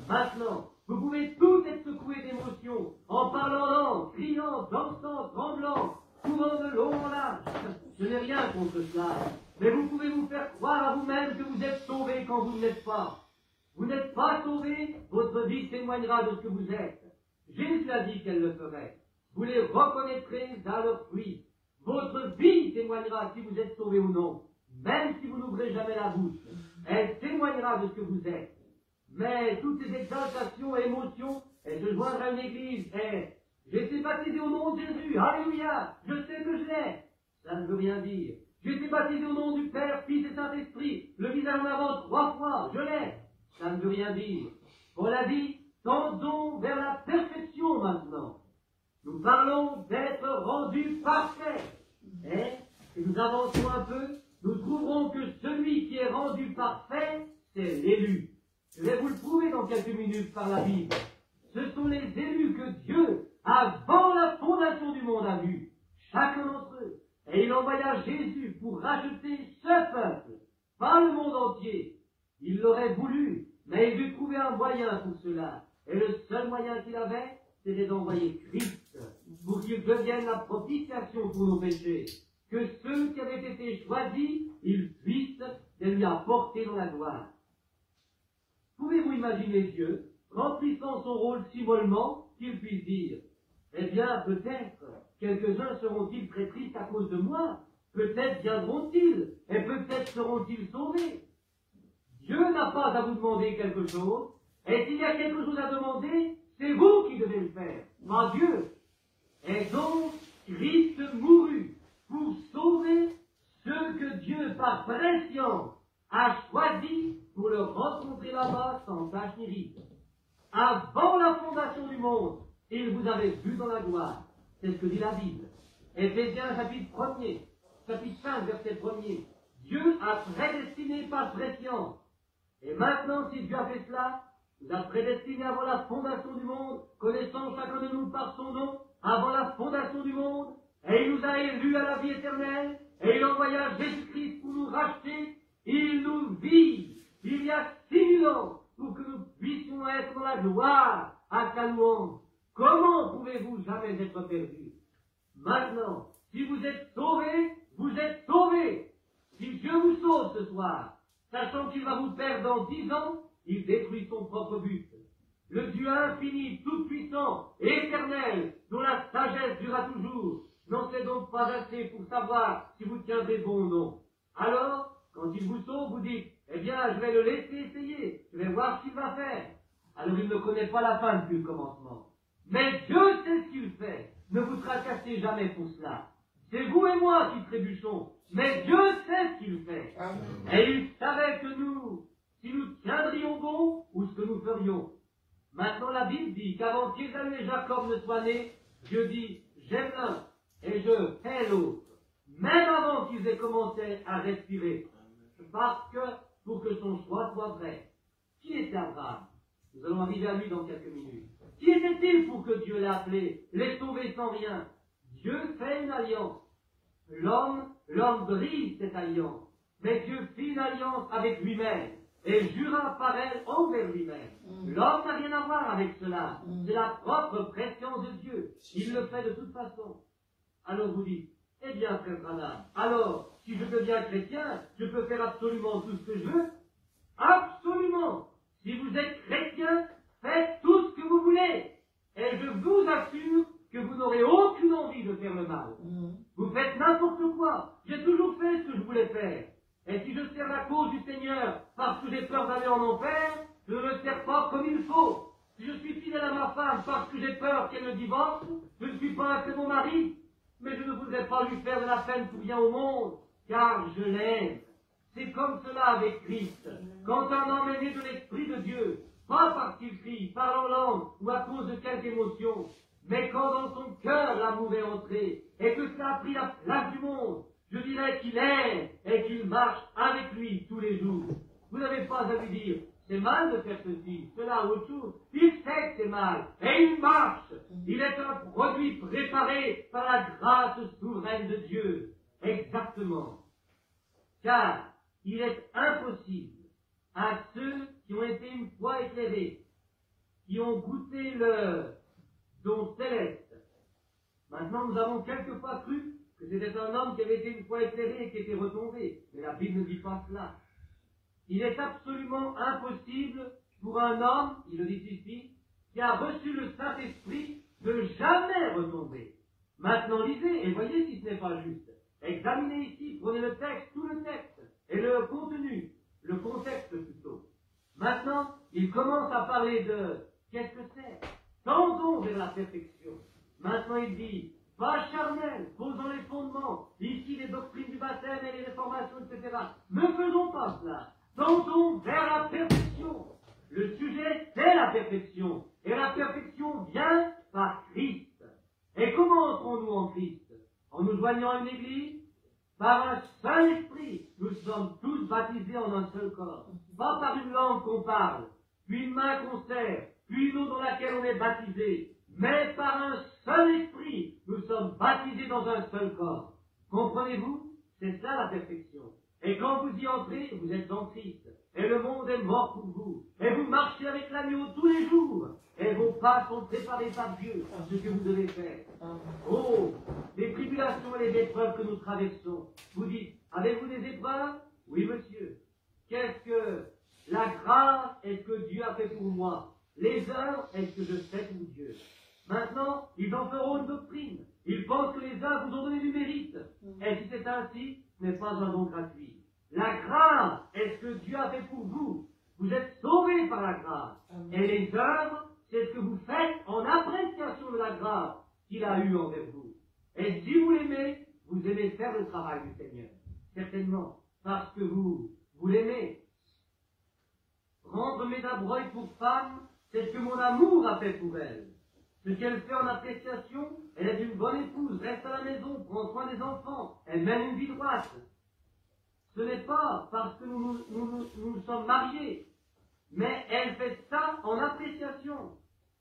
Maintenant, vous pouvez tous être secoués d'émotion, en parlant langue, criant, dansant, tremblant, courant de long en large. Je n'ai rien contre cela. Mais vous pouvez vous faire croire à vous-même que vous êtes sauvés quand vous ne l'êtes pas. Vous n'êtes pas sauvés, votre vie témoignera de ce que vous êtes. Jésus a dit qu'elle le ferait. Vous les reconnaîtrez à leurs fruits. Votre vie témoignera si vous êtes sauvé ou non. Même si vous n'ouvrez jamais la bouche, elle témoignera de ce que vous êtes. Mais toutes ces exaltations et émotions, elles se joindre à une église, et j'ai été baptisé au nom de Jésus, alléluia, je sais que je l'ai. Ça ne veut rien dire. J'ai été baptisé au nom du Père, Fils et Saint-Esprit, le visage en avant 3 fois, je l'ai. Ça ne veut rien dire. Paul a dit, tendons vers la perfection maintenant. Nous parlons d'être rendus parfaits. Et si nous avançons un peu, nous trouverons que celui qui est rendu parfait, c'est l'élu. Je vais vous le prouver dans quelques minutes par la Bible. Ce sont les élus que Dieu, avant la fondation du monde, a vus. Chacun d'entre eux. Et il envoya Jésus pour racheter ce peuple, pas le monde entier. Il l'aurait voulu, mais il dut trouver un moyen pour cela. Et le seul moyen qu'il avait, c'était d'envoyer Christ pour qu'il devienne la propitiation pour nos péchés. Que ceux qui avaient été choisis, ils puissent lui apporter dans la gloire. Pouvez-vous imaginer Dieu remplissant son rôle si mollement qu'il puisse dire, eh bien, peut-être, quelques-uns seront-ils très tristes à cause de moi, peut-être viendront-ils, et peut-être seront-ils sauvés. Dieu n'a pas à vous demander quelque chose, et s'il y a quelque chose à demander, c'est vous qui devez le faire, pas Dieu. Et donc, Christ mourut pour sauver ceux que Dieu, par prescience, a choisis pour le rencontrer là-bas sans tache ni ride. Avant la fondation du monde, il vous avait vu dans la gloire. C'est ce que dit la Bible. Éphésiens chapitre 1er, chapitre 5, verset 1er. Dieu a prédestiné par prescience. Et maintenant, si Dieu a fait cela, nous a prédestiné avant la fondation du monde, connaissant chacun de nous par son nom, avant la fondation du monde, et il nous a élus à la vie éternelle, et il envoya Jésus-Christ pour nous racheter. Il nous vit il y a 6000 ans pour que nous puissions être dans la gloire à sa louange. Comment pouvez-vous jamais être perdus? Maintenant, si vous êtes sauvés, vous êtes sauvés. Si Dieu vous sauve ce soir, sachant qu'il va vous perdre dans 10 ans, il détruit son propre but. Le Dieu infini, tout-puissant, éternel, dont la sagesse durera toujours, n'en sait donc pas assez pour savoir si vous tiendrez bon ou non. Alors, quand il vous sauve, vous dites, eh bien, je vais le laisser essayer, je vais voir ce qu'il va faire. Alors il ne connaît pas la fin depuis le commencement. Mais Dieu sait ce qu'il fait. Ne vous tracassez jamais pour cela. C'est vous et moi qui trébuchons. Mais Dieu sait ce qu'il fait. Amen. Et il savait que nous, si nous tiendrions bon, ou ce que nous ferions. Maintenant la Bible dit qu'avant qu'Ésaü et Jacob ne soient nés, Dieu dit, j'aime l'un et je hais l'autre. Même avant qu'ils aient commencé à respirer. Parce que, pour que son choix soit vrai. Qui était Abraham? Nous allons arriver à lui dans quelques minutes. Qui était-il pour que Dieu l'ait appelé, l'ait sauvé sans rien? Dieu fait une alliance. L'homme brise cette alliance. Mais Dieu fit une alliance avec lui-même et jura par elle envers lui-même. L'homme n'a rien à voir avec cela. C'est la propre préscience de Dieu. Il le fait de toute façon. Alors vous dites, eh bien, frère Branham, alors, si je deviens chrétien, je peux faire absolument tout ce que je veux? Absolument! Si vous êtes chrétien, faites tout ce que vous voulez. Et je vous assure que vous n'aurez aucune envie de faire le mal. Vous faites n'importe quoi. J'ai toujours fait ce que je voulais faire. Et si je sers la cause du Seigneur parce que j'ai peur d'aller en enfer, je ne le sers pas comme il faut. Si je suis fidèle à ma femme parce que j'ai peur qu'elle me divorce, je ne suis pas un très bon mari. mais je ne voudrais pas lui faire de la peine pour rien au monde, car je l'aime. C'est comme cela avec Christ. Quand un homme est né de l'Esprit de Dieu, pas parce qu'il crie, parle en langue ou à cause de quelque émotion, mais quand dans son cœur l'amour est entré et que ça a pris la place du monde, je dirais qu'il aime et qu'il marche avec lui tous les jours. Vous n'avez pas à lui dire, c'est mal de faire ceci, cela ou autre chose. Il sait que c'est mal et il marche. Il est un produit préparé par la grâce souveraine de Dieu. Exactement. Car il est impossible à ceux qui ont été une fois éclairés, qui ont goûté le don céleste. Maintenant, nous avons quelquefois cru que c'était un homme qui avait été une fois éclairé et qui était retombé. Mais la Bible ne dit pas cela. Il est absolument impossible pour un homme, il le dit ici, qui a reçu le Saint-Esprit, de jamais retomber. Maintenant, lisez et voyez si ce n'est pas juste. Examinez ici, prenez le texte, tout le texte, et le contenu, le contexte plutôt. Maintenant, il commence à parler de qu'est-ce que c'est? Tendons vers la perfection. Maintenant, il dit, pas charnel, posons les fondements, ici les doctrines du baptême et les réformations, etc. Ne faisons pas cela. Tendons vers la perfection. Le sujet, c'est la perfection. Et la perfection vient par Christ. Et comment entrons-nous en Christ? En nous joignant à une église? Par un seul esprit. Nous sommes tous baptisés en un seul corps. Pas par une langue qu'on parle, puis une main qu'on serre, puis une eau dans laquelle on est baptisé, mais par un seul esprit. Nous sommes baptisés dans un seul corps. Comprenez-vous? C'est ça la perfection. Et quand vous y entrez, vous êtes en Christ. Et le monde est mort pour vous. Et vous marchez avec l'agneau tous les jours. Et vos pas sont préparés par Dieu à ce que vous devez faire. Oh, les tribulations et les épreuves que nous traversons. Vous dites, avez-vous des épreuves? Oui, monsieur. Qu'est-ce que la grâce est-ce que Dieu a fait pour moi? Les œuvres est-ce que je fais pour Dieu? Maintenant, ils en feront une doctrine. Ils pensent que les œuvres vous ont donné du mérite. Et si c'est ainsi, ce n'est pas un don gratuit. La grâce est ce que Dieu a fait pour vous. Vous êtes sauvés par la grâce. Et les œuvres, c'est ce que vous faites en appréciation de la grâce qu'il a eue envers vous. Et si vous l'aimez, vous aimez faire le travail du Seigneur. Certainement. Parce que vous l'aimez. Rendre mes abreuils pour femme, c'est ce que mon amour a fait pour elle. Ce qu'elle fait en appréciation, elle est une bonne épouse, reste à la maison, prend soin des enfants, elle mène une vie droite. Ce n'est pas parce que nous sommes mariés, mais elle fait ça en appréciation.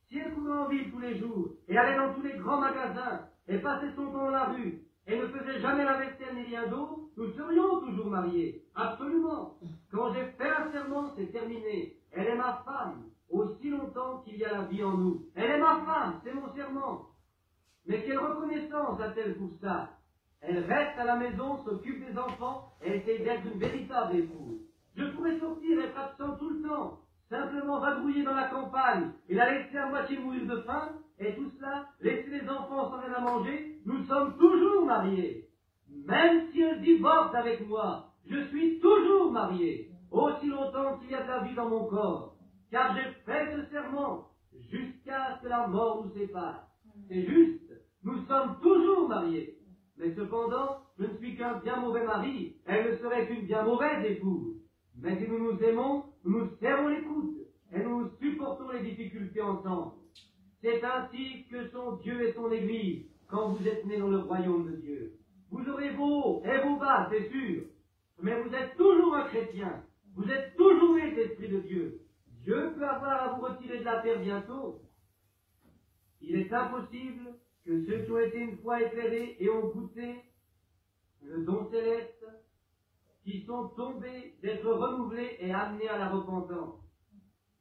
Si elle courait en ville tous les jours, et allait dans tous les grands magasins, et passait son temps dans la rue, et ne faisait jamais la vaisselle ni rien d'autre, nous serions toujours mariés. Absolument. Quand j'ai fait un serment, c'est terminé. Elle est ma femme, aussi longtemps qu'il y a la vie en nous. Elle est ma femme, c'est mon serment. Mais quelle reconnaissance a-t-elle pour ça? Elle reste à la maison, s'occupe des enfants, et essaie d'être une véritable épouse. Je pourrais sortir, être absent tout le temps, simplement vadrouiller dans la campagne, et la laisser à moitié mourir de faim, et tout cela, laisser les enfants sans rien à manger, nous sommes toujours mariés. Même si elle divorce avec moi, je suis toujours marié, aussi longtemps qu'il y a de la vie dans mon corps, car j'ai fait ce serment, jusqu'à ce que la mort nous sépare. C'est juste, nous sommes toujours mariés. Mais cependant, je ne suis qu'un bien mauvais mari, elle ne serait qu'une bien mauvaise épouse. Mais si nous nous aimons, nous nous serrons les coudes, et nous supportons les difficultés ensemble. C'est ainsi que sont Dieu et son Église, quand vous êtes nés dans le royaume de Dieu. Vous aurez vos hauts et vos bas, c'est sûr, mais vous êtes toujours un chrétien, vous êtes toujours né d'Esprit de Dieu. Dieu peut avoir à vous retirer de la terre bientôt. Il est impossible que ceux qui ont été une fois éclairés et ont goûté le don céleste, qui sont tombés, d'être renouvelés et amenés à la repentance.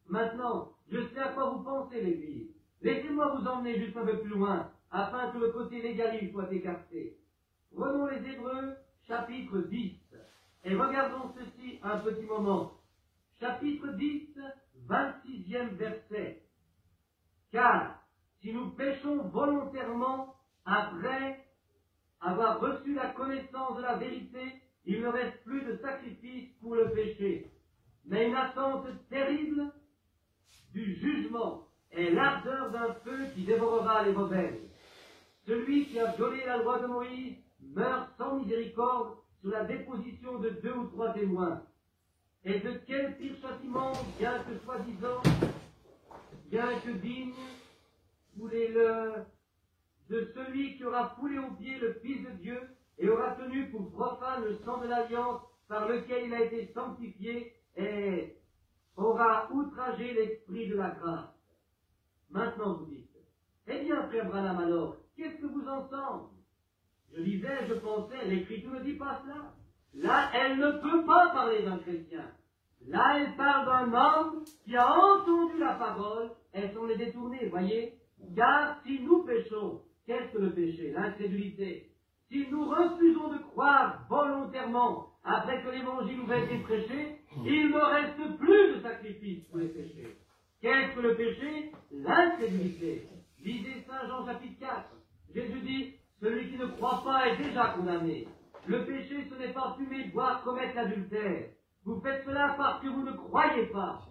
Maintenant, je sais à quoi vous pensez, l'Église. Laissez-moi vous emmener juste un peu plus loin, afin que le côté légaliste soit écarté. Prenons les Hébreux, chapitre 10, et regardons ceci un petit moment. Chapitre 10, 26e verset. Car, si nous péchons volontairement après avoir reçu la connaissance de la vérité, il ne reste plus de sacrifice pour le péché, mais une attente terrible du jugement et l'ardeur d'un feu qui dévorera les rebelles. celui qui a violé la loi de Moïse meurt sans miséricorde sur la déposition de 2 ou 3 témoins. Et de quel pire châtiment, bien que soi-disant, bien que digne, foulez-le de celui qui aura foulé aux pieds le Fils de Dieu et aura tenu pour profane le sang de l'alliance par lequel il a été sanctifié et aura outragé l'esprit de la grâce. Maintenant vous dites, eh bien, frère Branham, alors, qu'est-ce que vous en semble? Je disais, je pensais, l'Écriture ne dit pas cela. Là, elle ne peut pas parler d'un chrétien. Là, elle parle d'un homme qui a entendu la parole et s'en est détourné, voyez? Car si nous péchons, qu'est-ce que le péché? L'incrédulité. Si nous refusons de croire volontairement après que l'Évangile nous a été prêché, il ne reste plus de sacrifice pour les péchés. Qu'est-ce que le péché? L'incrédulité. Lisez Saint Jean chapitre 4. Jésus dit, celui qui ne croit pas est déjà condamné. Le péché, ce n'est pas fumer, boire, commettre l'adultère. Vous faites cela parce que vous ne croyez pas.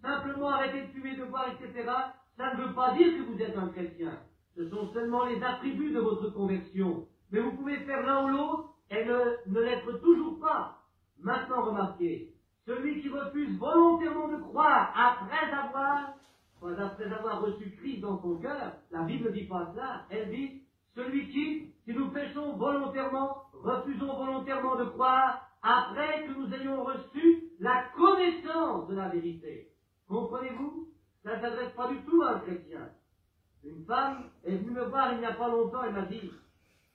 Simplement arrêter de fumer, de boire, etc., ça ne veut pas dire que vous êtes un chrétien. Ce sont seulement les attributs de votre conversion. Mais vous pouvez faire l'un ou l'autre et ne l'être toujours pas. Maintenant, remarquez, celui qui refuse volontairement de croire après avoir reçu Christ dans son cœur, la Bible ne dit pas cela, elle dit, celui qui, si nous péchons volontairement, refusons volontairement de croire, après que nous ayons reçu la connaissance de la vérité. Comprenez-vous? Ça ne s'adresse pas du tout à un chrétien. Une femme est venue me voir il n'y a pas longtemps et m'a dit,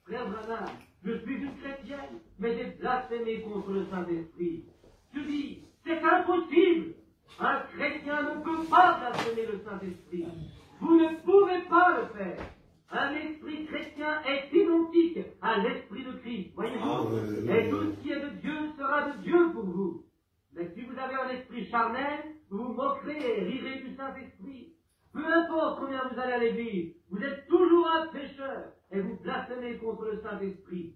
frère Branham, je suis une chrétienne, mais j'ai blasphémé contre le Saint-Esprit. Je dis, c'est impossible. Un chrétien ne peut pas blasphémer le Saint-Esprit. Vous ne pouvez pas le faire. Un esprit chrétien est identique à l'esprit de Christ, voyez-vous? Et tout ce qui est de Dieu sera de Dieu pour vous. Mais si vous avez un esprit charnel, vous vous moquerez et rirez du Saint-Esprit. Peu importe combien vous allez à l'église, vous êtes toujours un pécheur et vous blasphémez contre le Saint-Esprit.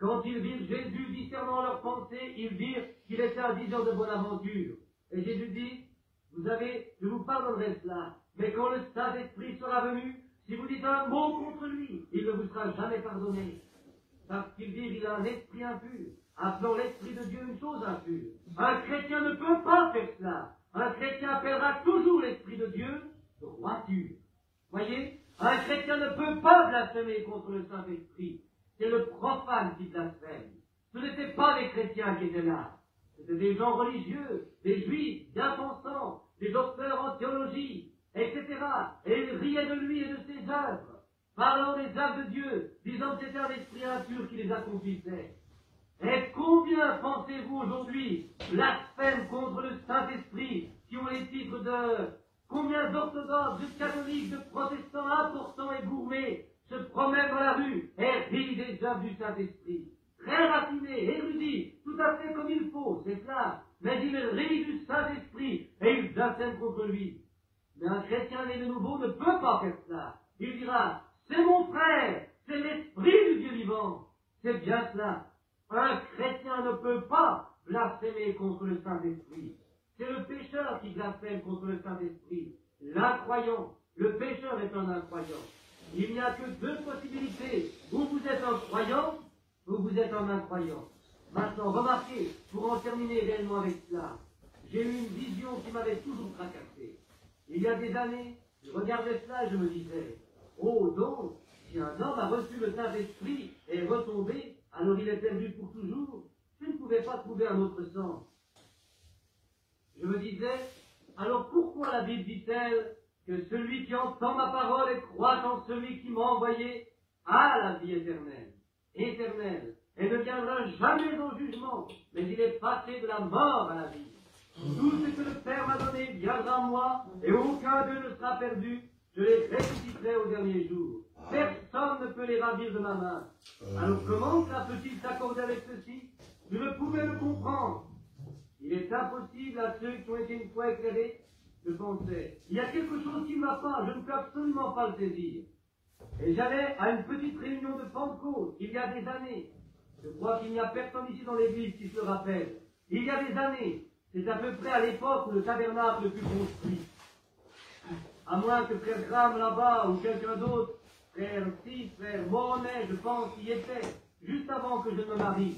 Quand ils virent Jésus discernant leurs pensées, ils dirent qu'il était un diseur de bonne aventure. Et Jésus dit, je vous pardonnerai cela, mais quand le Saint-Esprit sera venu, si vous dites un mot contre lui, il ne vous sera jamais pardonné. Parce qu'ils disent qu'il a un esprit impur, appelant l'esprit de Dieu une chose impure. Un chrétien ne peut pas faire cela. Un chrétien appellera toujours l'esprit de Dieu droiture. Voyez, un chrétien ne peut pas blasphémer contre le Saint-Esprit. C'est le profane qui blasphème. Ce n'étaient pas les chrétiens qui étaient là. C'était des gens religieux, des juifs, bien pensants, des docteurs en théologie, etc. Et ils riaient de lui et de ses œuvres, parlant des œuvres de Dieu, disant que c'était un esprit impur qui les accomplissait. Et combien pensez-vous aujourd'hui blasphèment contre le Saint-Esprit, qui ont les titres de combien d'orthodoxes, de catholiques, de protestants importants et gourmets se promènent dans la rue et rient des œuvres du Saint-Esprit. Très raffinés, érudits, tout à fait comme il faut, c'est clair. Mais ils rient du Saint-Esprit et ils blasphèment contre lui. Mais un chrétien né de nouveau ne peut pas faire cela. Il dira, c'est mon frère, c'est l'Esprit du Dieu vivant. C'est bien cela. Un chrétien ne peut pas blasphémer contre le Saint-Esprit. C'est le pécheur qui blasphème contre le Saint-Esprit. L'incroyant. Le pécheur est un incroyant. Il n'y a que deux possibilités. Ou vous êtes un croyant, ou vous êtes un incroyant. Maintenant, remarquez, pour en terminer réellement avec cela, j'ai eu une vision qui m'avait toujours tracassé. Il y a des années, je regardais cela et je me disais, oh donc, si un homme a reçu le Saint-Esprit et est retombé, alors il est perdu pour toujours. Je ne pouvais pas trouver un autre sens. Je me disais, alors pourquoi la Bible dit-elle que celui qui entend ma parole et croit en celui qui m'a envoyé a la vie éternelle, et ne viendra jamais au jugement, mais il est passé de la mort à la vie. Tout ce que le Père m'a donné viendra à moi, et aucun d'eux ne sera perdu, je les ressusciterai au dernier jour. Personne ne peut les ravir de ma main. Alors comment cela peut-il s'accorder avec ceci? Je ne pouvais le comprendre. Il est impossible à ceux qui ont été une fois éclairés, je pensais, il y a quelque chose qui ne va pas, je ne peux absolument pas le saisir. Et j'allais à une petite réunion de Pentecôte, il y a des années. Je crois qu'il n'y a personne ici dans l'église qui se le rappelle. Il y a des années, c'est à peu près à l'époque où le tabernacle fut construit. À moins que Frère Graham là-bas ou quelqu'un d'autre frère si, frère Monet, je pense, y était, juste avant que je ne me marie.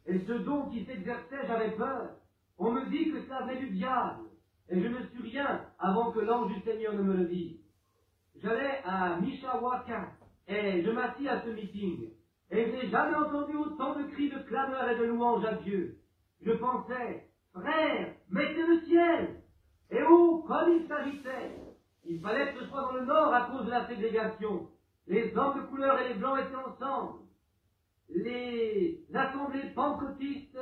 Et ce don qui s'exerçait, j'avais peur. On me dit que ça venait du diable. Et je ne suis rien avant que l'ange du Seigneur ne me le dise. J'allais à Mishawaka et je m'assis à ce meeting. Et je n'ai jamais entendu autant de cris de clameur et de louanges à Dieu. Je pensais, frère, mais c'est le ciel. Et oh, comme il s'agitait. Il fallait que ce soit dans le nord à cause de la ségrégation. Les hommes de couleur et les blancs étaient ensemble. Les assemblées pentecôtistes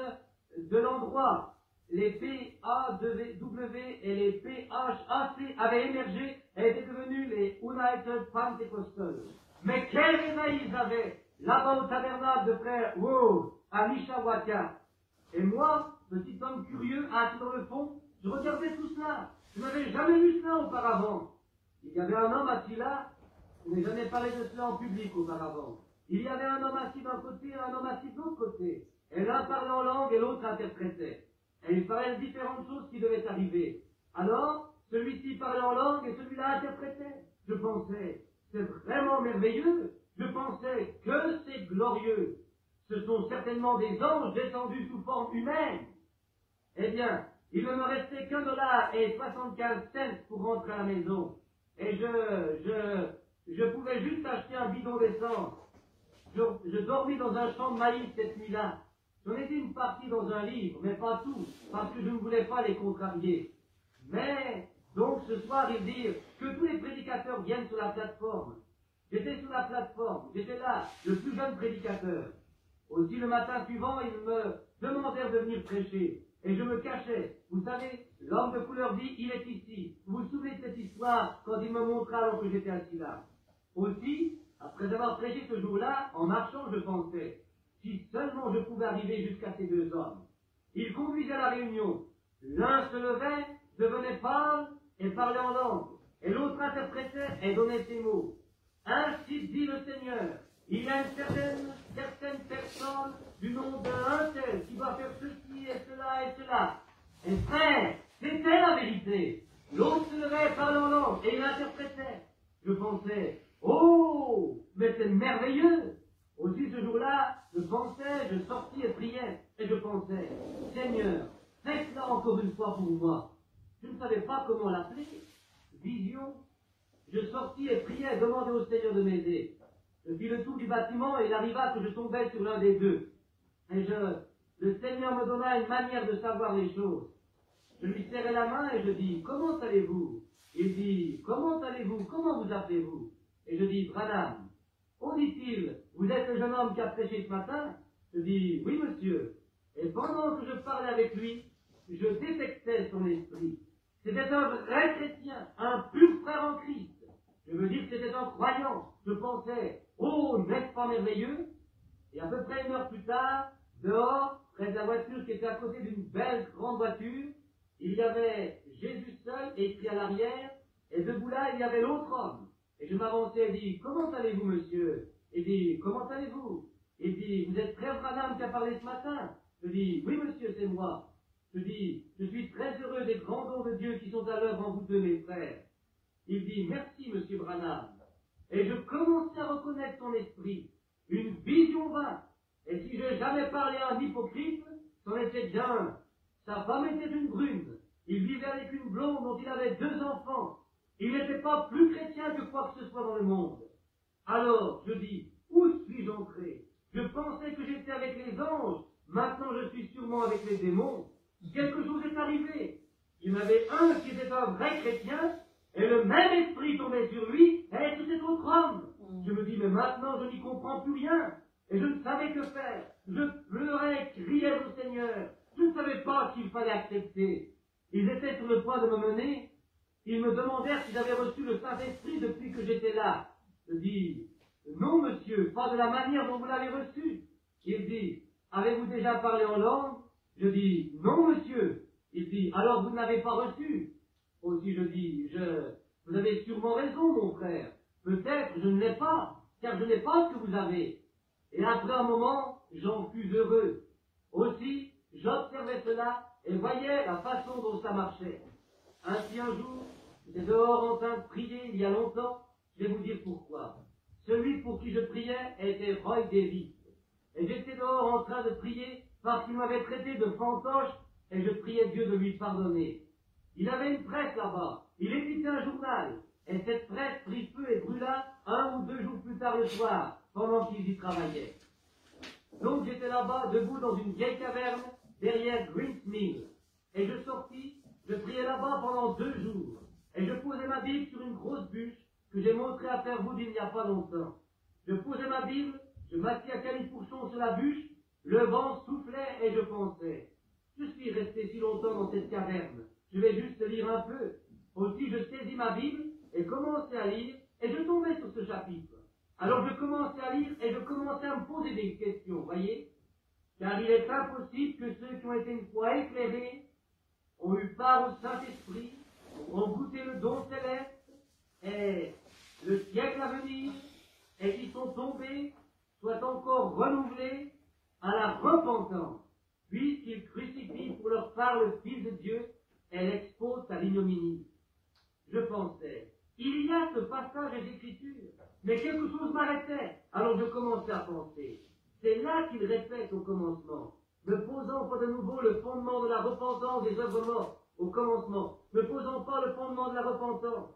de l'endroit, les PAW et les PHAC avaient émergé et étaient devenus les United Pentecostals. Mais quel réveil ils avaient là-bas au tabernacle de frère Wow, à Mishawaka. Et moi, petit homme curieux, assis dans le fond, je regardais tout cela. Je n'avais jamais vu cela auparavant. Il y avait un homme assis là, je n'ai jamais parlé de cela en public auparavant. Il y avait un homme assis d'un côté et un homme assis de l'autre côté. Et l'un parlait en langue et l'autre interprétait. Et il parlait de différentes choses qui devaient arriver. Alors, celui-ci parlait en langue et celui-là interprétait. Je pensais, c'est vraiment merveilleux. Je pensais que c'est glorieux. Ce sont certainement des anges descendus sous forme humaine. Eh bien, il ne me restait $1,75 pour rentrer à la maison. Et je pouvais juste acheter un bidon d'essence. Je dormis dans un champ de maïs cette nuit-là. J'en ai dit une partie dans un livre, mais pas tout, parce que je ne voulais pas les contrarier. Mais, donc ce soir, ils dirent que tous les prédicateurs viennent sur la plateforme. J'étais sur la plateforme, j'étais là, le plus jeune prédicateur. Aussi le matin suivant, ils me demandèrent de venir prêcher. Et je me cachais. Vous savez, l'homme de couleur dit, il est ici. Vous vous souvenez de cette histoire quand il me montra alors que j'étais assis là. Aussi, après avoir prêché ce jour-là, en marchant, je pensais, si seulement je pouvais arriver jusqu'à ces deux hommes. Ils conduisaient la réunion. L'un se levait, devenait pâle et parlait en langue. Et l'autre interprétait et donnait ses mots. Ainsi dit le Seigneur. Il y a une certaine personne du nom d'un tel qui va faire ceci et cela. Et frère, c'était la vérité. L'autre se levait, parlait en langue et il interprétait. Je pensais, oh, mais c'est merveilleux. Aussi ce jour-là, je pensais, je sortis et priais. Et je pensais, Seigneur, faites-la encore une fois pour moi. Je ne savais pas comment l'appeler. Vision. Je sortis et priais et demandais au Seigneur de m'aider. Je fis le tour du bâtiment et il arriva que je tombais sur l'un des deux. Et le Seigneur me donna une manière de savoir les choses. Je lui serrai la main et je dis, comment allez-vous? Il dit, comment allez-vous? Comment vous appelez-vous? Et je dis, Branham. Oh, dit-il, vous êtes le jeune homme qui a prêché ce matin? Je dis, oui, monsieur. Et pendant que je parlais avec lui, je détectais son esprit. C'était un vrai chrétien, un pur frère en Christ. Je veux dire que c'était un croyant. Je pensais, oh, n'est-ce pas merveilleux? Et à peu près 1 heure plus tard, dehors, près de la voiture qui était à côté d'une belle grande voiture, il y avait Jésus seul écrit à l'arrière, et debout là, il y avait l'autre homme. Et je m'avançais et dis, comment allez-vous, monsieur? Il dit, comment allez-vous? Il dit, vous êtes frère Branham qui a parlé ce matin? Je dis, oui, monsieur, c'est moi. Je dis, je suis très heureux des grands dons de Dieu qui sont à l'œuvre en vous deux, mes frères. Il dit, merci, monsieur Branham. Et je commençais à reconnaître son esprit. Une vision vint. Et si je n'ai jamais parlé à un hypocrite, c'en était déjà un. Sa femme était une brune. Il vivait avec une blonde dont il avait 2 enfants. Il n'était pas plus chrétien que quoi que ce soit dans le monde. Alors, je dis, où suis-je entré? Je pensais que j'étais avec les anges. Maintenant, je suis sûrement avec les démons. Quelque chose est arrivé. Il y en avait un qui était un vrai chrétien, et le même esprit tombait sur lui, et sur cet autre homme. Je me dis, mais maintenant, je n'y comprends plus rien. Et je ne savais que faire. Je pleurais, criais au Seigneur. Je ne savais pas s'il fallait accepter. Ils étaient sur le point de me mener. Ils me demandèrent si j'avais reçu le Saint-Esprit depuis que j'étais là. Je dis, non, monsieur, pas de la manière dont vous l'avez reçu. Il dit, avez-vous déjà parlé en langue? Je dis, non, monsieur. Il dit, alors vous ne l'avez pas reçu. Aussi je dis, vous avez sûrement raison, mon frère. Peut-être je ne l'ai pas, car je n'ai pas ce que vous avez. Et après un moment, j'en fus heureux. Aussi, j'observais cela et voyais la façon dont ça marchait. Ainsi un jour, j'étais dehors en train de prier il y a longtemps, je vais vous dire pourquoi. Celui pour qui je priais était Roy Davis. Et j'étais dehors en train de prier parce qu'il m'avait traité de fantoche et je priais Dieu de lui pardonner. Il avait une presse là-bas. Il éditait un journal. Et cette presse prit feu et brûla 1 ou 2 jours plus tard le soir, pendant qu'ils y travaillaient. Donc j'étais là-bas, debout dans une vieille caverne, derrière Green's Mill. Et je sortis, je priais là-bas pendant 2 jours. Et je posais ma Bible sur une grosse bûche que j'ai montré à Fairwood il n'y a pas longtemps. Je posais ma Bible, je m'assis à califourchon sur la bûche, le vent soufflait et je pensais, je suis resté si longtemps dans cette caverne, je vais juste lire un peu. Aussi je saisis ma Bible et commençais à lire et je tombais sur ce chapitre. Alors je commençais à lire et je commençais à me poser des questions, voyez? Car il est impossible que ceux qui ont été une fois éclairés, ont eu part au Saint-Esprit, ont goûté le don céleste et le siècle à venir, et qui sont tombés, soient encore renouvelés à la repentance, puisqu'ils crucifient pour leur part le Fils de Dieu et l'exposent à l'ignominie. Je pensais, il y a ce passage d'Écriture, mais quelque chose m'arrêtait. Alors je commençais à penser. C'est là qu'il répète au commencement, ne posant pas de nouveau le fondement de la repentance des œuvres mortes au commencement, ne posant pas le fondement de la repentance.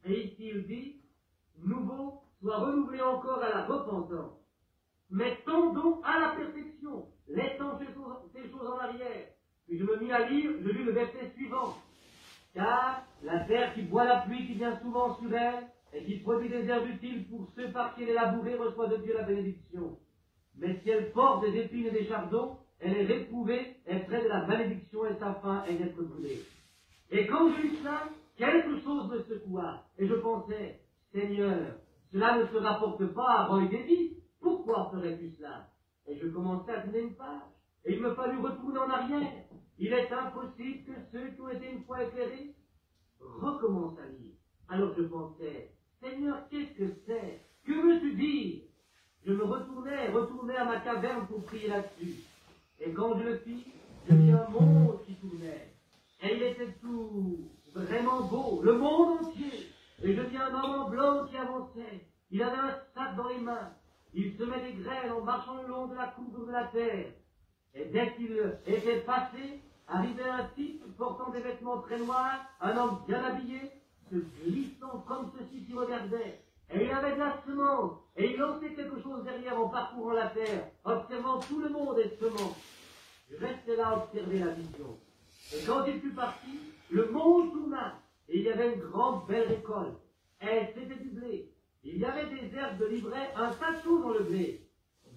Et ici il dit, nouveau, soit renouvelé encore à la repentance. Mais tendons à la perfection, laissant ces choses en arrière. Puis je me mis à lire, je lis le verset suivant. Car la terre qui boit la pluie qui vient souvent sur elle, et qui produit des herbes utiles pour ceux par qui elle est labourée, reçoit de Dieu la bénédiction. Mais si elle porte des épines et des chardons, elle est réprouvée, est près de la malédiction et sa fin est d'être brûlée. Et quand je lis cela, quelque chose me secoua, et je pensais, Seigneur, cela ne se rapporte pas à Roy Davis, pourquoi ferais-tu cela? Et je commençais à tourner une page, et il me fallut retourner en arrière. Il est impossible que ceux qui ont été une fois éclairés recommencent à lire. Alors je pensais, Seigneur, qu'est-ce que c'est? Que veux-tu dire? Je me retournais à ma caverne pour prier là-dessus. Et quand je le fis, je vis un monde qui tournait. Et il était tout vraiment beau, le monde entier. Et je vis un homme en blanc qui avançait. Il avait un sac dans les mains. Il semait des graines en marchant le long de la courbure de la terre. Et dès qu'il était passé, arrivait un type portant des vêtements très noirs, un homme bien habillé, se glissant comme ceci qui regardait. Et il avait de la semence, et il lançait quelque chose derrière en parcourant la terre, observant tout le monde et semant. Je restais là à observer la vision. Et quand il fut parti, le monde tourna, et il y avait une grande belle récolte. Et c'était du blé. Il y avait des herbes de l'ivraie, un tas de choses dans le blé.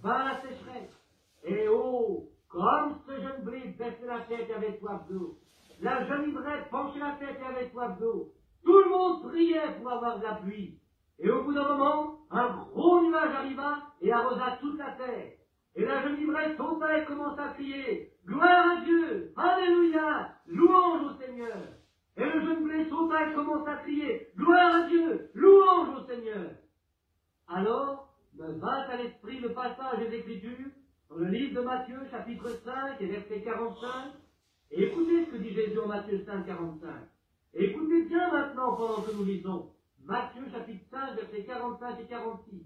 Vint la sécheresse. Et oh, comme ce jeune blé baissait la tête et avait soif d'eau. La jeune ivraie penchait la tête et avait soif d'eau. Tout le monde priait pour avoir de la pluie. Et au bout d'un moment, un gros nuage arriva et arrosa toute la terre. Et la jeune ivraie sauta et commença à crier, « Gloire à Dieu! Alléluia! Louange au Seigneur! » Et le jeune blé sauta et commença à crier, « Gloire à Dieu! Louange au Seigneur! » Alors me vint à l'esprit le passage des Écritures dans le livre de Matthieu, chapitre 5 et verset 45. Et écoutez ce que dit Jésus en Matthieu 5, 45. Et écoutez bien maintenant pendant que nous lisons. Matthieu chapitre 5, versets 45 et 46.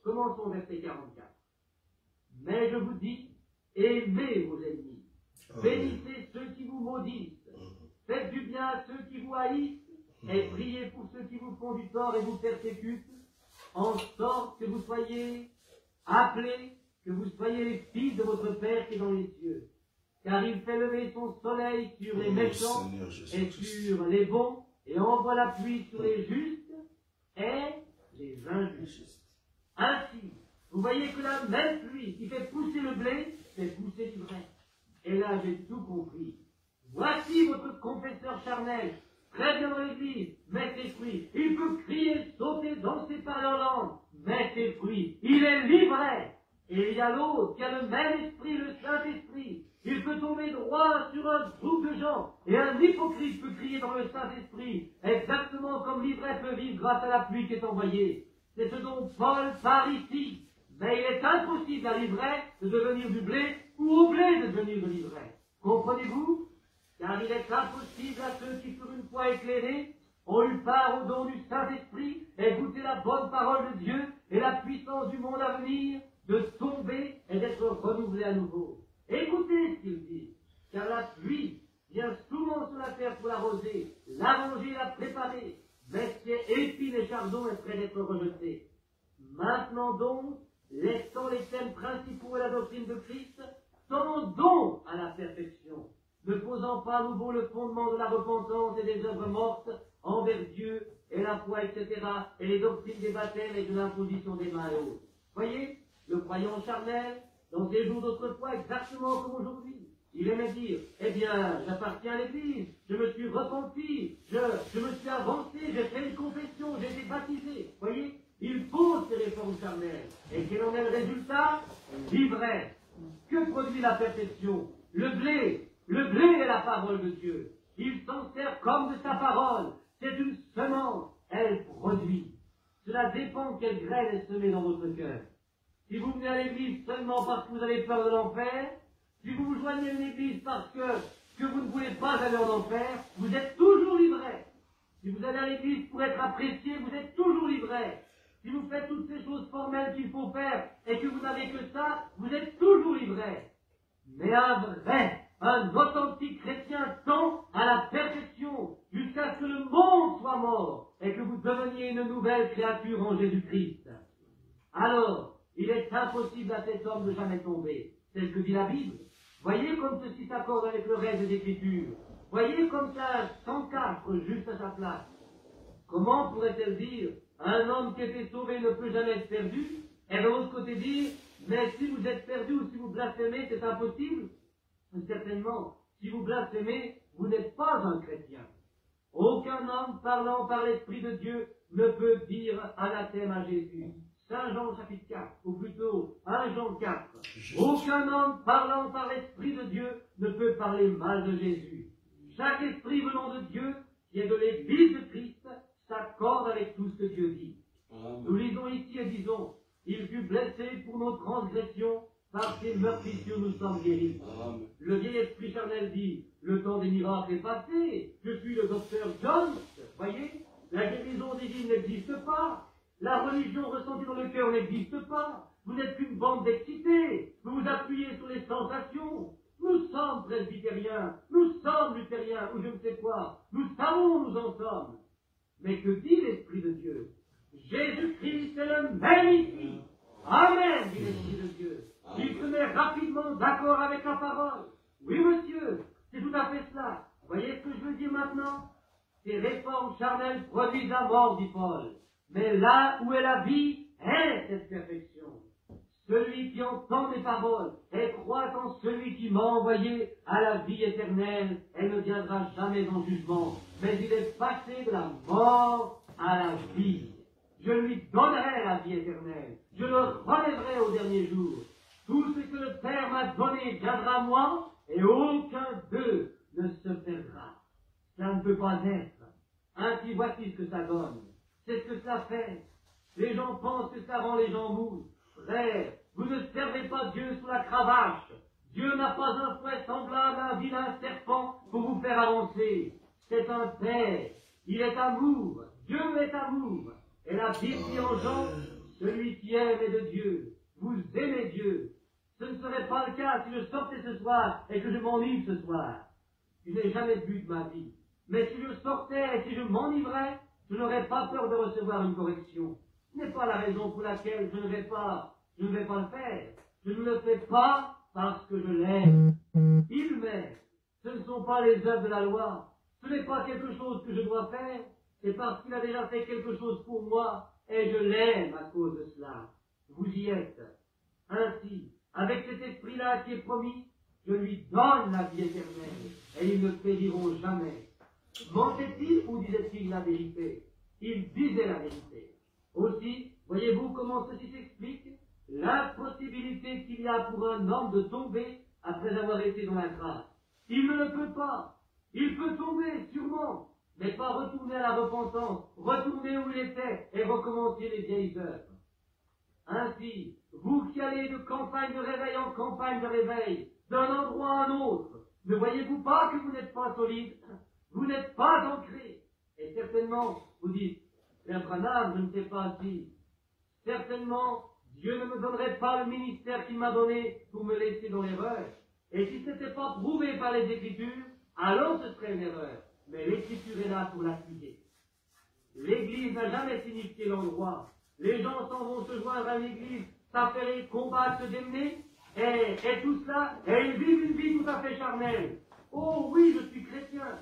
Commençons verset 44. Mais je vous dis, aimez vos ennemis, bénissez ceux qui vous maudissent, faites du bien à ceux qui vous haïssent, et priez pour ceux qui vous font du tort et vous persécutent, en sorte que vous soyez appelés, que vous soyez les fils de votre Père qui est dans les cieux. Car il fait lever son soleil sur les méchants et sur les bons, et envoie la pluie sur les justes et les injustes. Ainsi, vous voyez que la même pluie qui fait pousser le blé, fait pousser l'ivraie. Et là, j'ai tout compris. Voici votre confesseur charnel, très bien dans l'église, met ses fruits. Il peut crier, sauter, danser par leur langue, met ses fruits. Il est l'ivraie. Et il y a l'autre qui a le même esprit, le Saint-Esprit. Il peut tomber droit sur un groupe de gens, et un hypocrite peut crier dans le Saint-Esprit, exactement comme l'ivraie peut vivre grâce à la pluie qui est envoyée. C'est ce dont Paul parle ici. Mais il est impossible à l'ivraie de devenir du blé, ou au blé de devenir de l'ivraie. Comprenez-vous? Car il est impossible à ceux qui furent une fois éclairés, ont eu part au don du Saint-Esprit, et goûté la bonne parole de Dieu, et la puissance du monde à venir de tomber et d'être renouvelé à nouveau. Écoutez ce qu'il dit, car la pluie vient souvent sur la terre pour l'arroser, l'arranger, la préparer, mais ses épines et chardons est près d'être rejeté. Maintenant donc, laissant les thèmes principaux et la doctrine de Christ, tendons à la perfection, ne posant pas à nouveau le fondement de la repentance et des œuvres mortes envers Dieu et la foi, etc., et les doctrines des baptêmes et de l'imposition des mains et autres. Voyez, le croyant charnel, dans ses jours d'autrefois, exactement comme aujourd'hui, il aimait dire, eh bien, j'appartiens à l'Église, je me suis repenti, je me suis avancé, j'ai fait une confession, j'ai été baptisé. Voyez, il pose ces réformes charnelles. Et quel en est le résultat? L'ivresse. Que produit la perfection? Le blé est la parole de Dieu. Il s'en sert comme de sa parole. C'est une semence, elle produit. Cela dépend quelle graine est semée dans votre cœur. Si vous venez à l'église seulement parce que vous avez peur de l'enfer, si vous vous joignez à une église parce que vous ne voulez pas aller en enfer, vous êtes toujours livré. Si vous allez à l'église pour être apprécié, vous êtes toujours livré. Si vous faites toutes ces choses formelles qu'il faut faire et que vous n'avez que ça, vous êtes toujours livré. Mais un authentique chrétien tend à la perfection jusqu'à ce que le monde soit mort et que vous deveniez une nouvelle créature en Jésus-Christ. Alors, il est impossible à cet homme de jamais tomber. C'est ce que dit la Bible. Voyez comme ceci s'accorde avec le reste des Écritures. Voyez comme ça s'encadre juste à sa place. Comment pourrait-elle dire, un homme qui était sauvé ne peut jamais être perdu, et de l'autre côté dire, mais si vous êtes perdu ou si vous blasphémez, c'est impossible? Certainement, si vous blasphémez, vous n'êtes pas un chrétien. Aucun homme parlant par l'Esprit de Dieu ne peut dire anathème à Jésus. Saint Jean chapitre 4, ou plutôt 1 Jean 4. Aucun homme parlant par l'Esprit de Dieu ne peut parler mal de Jésus. Chaque esprit venant de Dieu, qui est de l'Église de Christ, s'accorde avec tout ce que Dieu dit. Amen. Nous lisons ici et disons, il fut blessé pour nos transgressions, par ses meurtrissures nous sommes guéris. Amen. Le vieil esprit charnel dit, le temps des miracles est passé, je suis le docteur Jones. Voyez, la guérison divine n'existe pas. La religion ressentie dans le cœur n'existe pas. Vous n'êtes qu'une bande d'excités. Vous vous appuyez sur les sensations. Nous sommes presbytériens, nous sommes luthériens, ou je ne sais quoi. Nous savons où nous en sommes. Mais que dit l'Esprit de Dieu? Jésus-Christ est le même ici. Amen, dit l'Esprit de Dieu. Il se met rapidement d'accord avec la parole. Oui, monsieur, c'est tout à fait cela. Voyez ce que je veux dire maintenant? Ces réformes charnelles produisent la mort, dit Paul. Mais là où est la vie, est cette perfection. Celui qui entend mes paroles et croit en celui qui m'a envoyé à la vie éternelle, elle ne viendra jamais en jugement, mais il est passé de la mort à la vie. Je lui donnerai la vie éternelle, je le relèverai au dernier jour. Tout ce que le Père m'a donné viendra à moi, et aucun d'eux ne se perdra. Ça ne peut pas être. Ainsi voici ce que ça donne. C'est ce que ça fait. Les gens pensent que ça rend les gens mous. Frère, vous ne servez pas Dieu sous la cravache. Dieu n'a pas un fouet semblable à un vilain serpent pour vous faire avancer. C'est un Père. Il est amour. Dieu est amour. Et la Bible dit en Jean, celui qui aime est de Dieu. Vous aimez Dieu. Ce ne serait pas le cas si je sortais ce soir et que je m'enivre ce soir. Je n'ai jamais bu de ma vie. Mais si je sortais et si je m'enivrais, je n'aurais pas peur de recevoir une correction. Ce n'est pas la raison pour laquelle je ne vais pas le faire. Je ne le fais pas parce que je l'aime. Il m'aime. Ce ne sont pas les œuvres de la loi. Ce n'est pas quelque chose que je dois faire. C'est parce qu'il a déjà fait quelque chose pour moi et je l'aime à cause de cela. Vous y êtes. Ainsi, avec cet esprit-là qui est promis, je lui donne la vie éternelle et ils ne périront jamais. Mentait-il ou disait-il la vérité? Il disait la vérité. Aussi, voyez-vous comment ceci s'explique? L'impossibilité qu'il y a pour un homme de tomber après avoir été dans la grâce. Il ne le peut pas. Il peut tomber, sûrement, mais pas retourner à la repentance, retourner où il était et recommencer les vieilles œuvres. Ainsi, vous qui allez de campagne de réveil en campagne de réveil, d'un endroit à un autre, ne voyez-vous pas que vous n'êtes pas solide? Vous n'êtes pas ancré. Et certainement, vous dites, Père Branham, je ne sais pas si certainement, Dieu ne me donnerait pas le ministère qu'il m'a donné pour me laisser dans l'erreur. Et si ce n'était pas prouvé par les Écritures, alors ce serait une erreur. Mais l'Écriture est là pour l'appuyer. L'Église n'a jamais signifié l'endroit. Les gens s'en vont se joindre à l'Église, s'affairer, combattre, se démener, et tout cela, et ils vivent une vie tout à fait charnelle. Oh oui, je suis chrétien.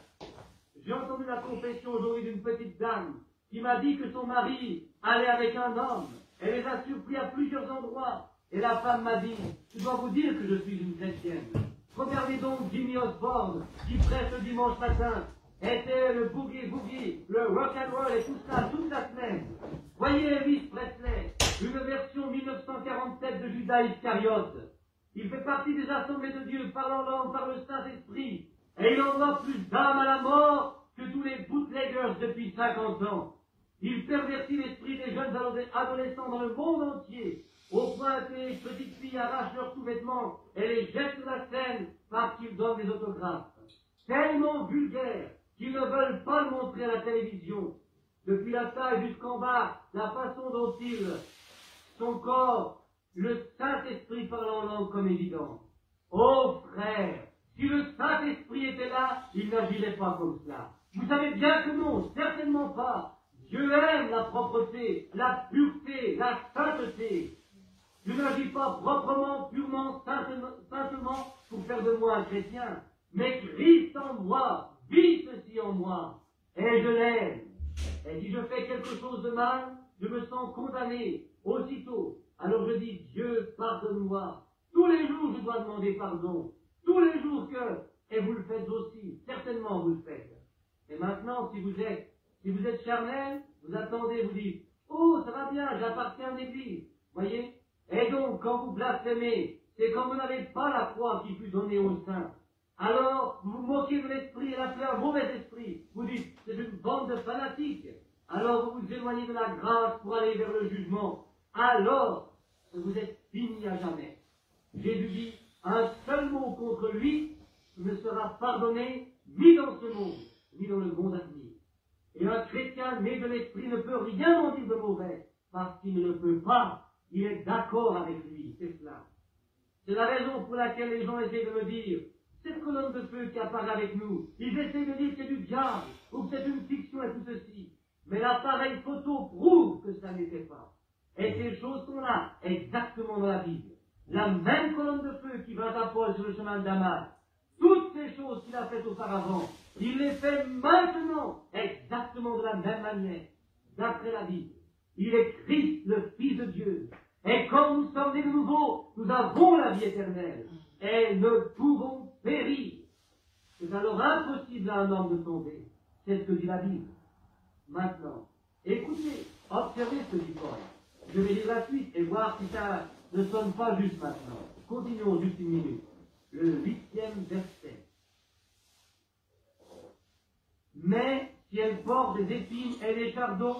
J'ai entendu la confession aujourd'hui d'une petite dame qui m'a dit que son mari allait avec un homme. Elle les a surpris à plusieurs endroits. Et la femme m'a dit, je dois vous dire que je suis une chrétienne. Regardez donc Jimmy Osborne, qui prêche le dimanche matin, était le boogie-boogie, le rock'n'roll et tout ça, toute la semaine. Voyez Elvis Presley, une version 1947 de Judas Iscariote. Il fait partie des assemblées de Dieu, parlant langue par le Saint-Esprit. Et il envoie plus d'âmes à la mort que tous les bootleggers depuis 50 ans. Il pervertit l'esprit des jeunes adolescents dans le monde entier, au point que les petites filles arrachent leurs sous-vêtements et les jettent sur la scène parce qu'ils donnent des autographes. Tellement vulgaires qu'ils ne veulent pas le montrer à la télévision. Depuis la taille jusqu'en bas, la façon dont son corps, le Saint-Esprit parle en langue comme évident. Oh frère, si le Saint-Esprit était là, il n'agirait pas comme cela. Vous savez bien que non, certainement pas. Dieu aime la propreté, la pureté, la sainteté. Je n'agis pas proprement, purement, saintement pour faire de moi un chrétien. Mais Christ en moi, vit ceci en moi, et je l'aime. Et si je fais quelque chose de mal, je me sens condamné aussitôt. Alors je dis, Dieu, pardonne-moi. Tous les jours, je dois demander pardon. Tous les jours et vous le faites aussi, certainement vous le faites. Et maintenant, si vous êtes charnel, vous attendez, vous dites, oh, ça va bien, j'appartiens à l'église. Voyez? Et donc, quand vous blasphémez, c'est quand vous n'avez pas la foi qui fut donnée aux saints. Alors, vous vous moquez de l'esprit et l'appelez un mauvais esprit. Vous dites, c'est une bande de fanatiques. Alors, vous vous éloignez de la grâce pour aller vers le jugement. Alors, vous êtes fini à jamais. Jésus dit, un seul mot contre lui ne sera pardonné ni dans ce monde, ni dans le monde à venir. Et un chrétien né de l'esprit ne peut rien en dire de mauvais, parce qu'il ne le peut pas. Il est d'accord avec lui, c'est cela. C'est la raison pour laquelle les gens essaient de me dire, cette colonne de feu qui apparaît avec nous, ils essaient de dire que c'est du diable, ou que c'est une fiction et tout ceci. Mais l'appareil photo prouve que ça n'était pas. Et ces choses sont là, exactement dans la Bible. La même colonne de feu qui vint à Paul sur le chemin de Damas, toutes ces choses qu'il a faites auparavant, il les fait maintenant, exactement de la même manière, d'après la Bible. Il est Christ, le Fils de Dieu. Et quand nous sommes nés de nouveau, nous avons la vie éternelle. Et ne pouvons périr. C'est alors impossible à un homme de tomber. C'est ce que dit la Bible. Maintenant, écoutez, observez ce que dit Paul. Je vais lire la suite et voir si ça ne sonne pas juste maintenant. Continuons juste une minute. Le 8e verset. Mais si elle porte des épines et des chardons,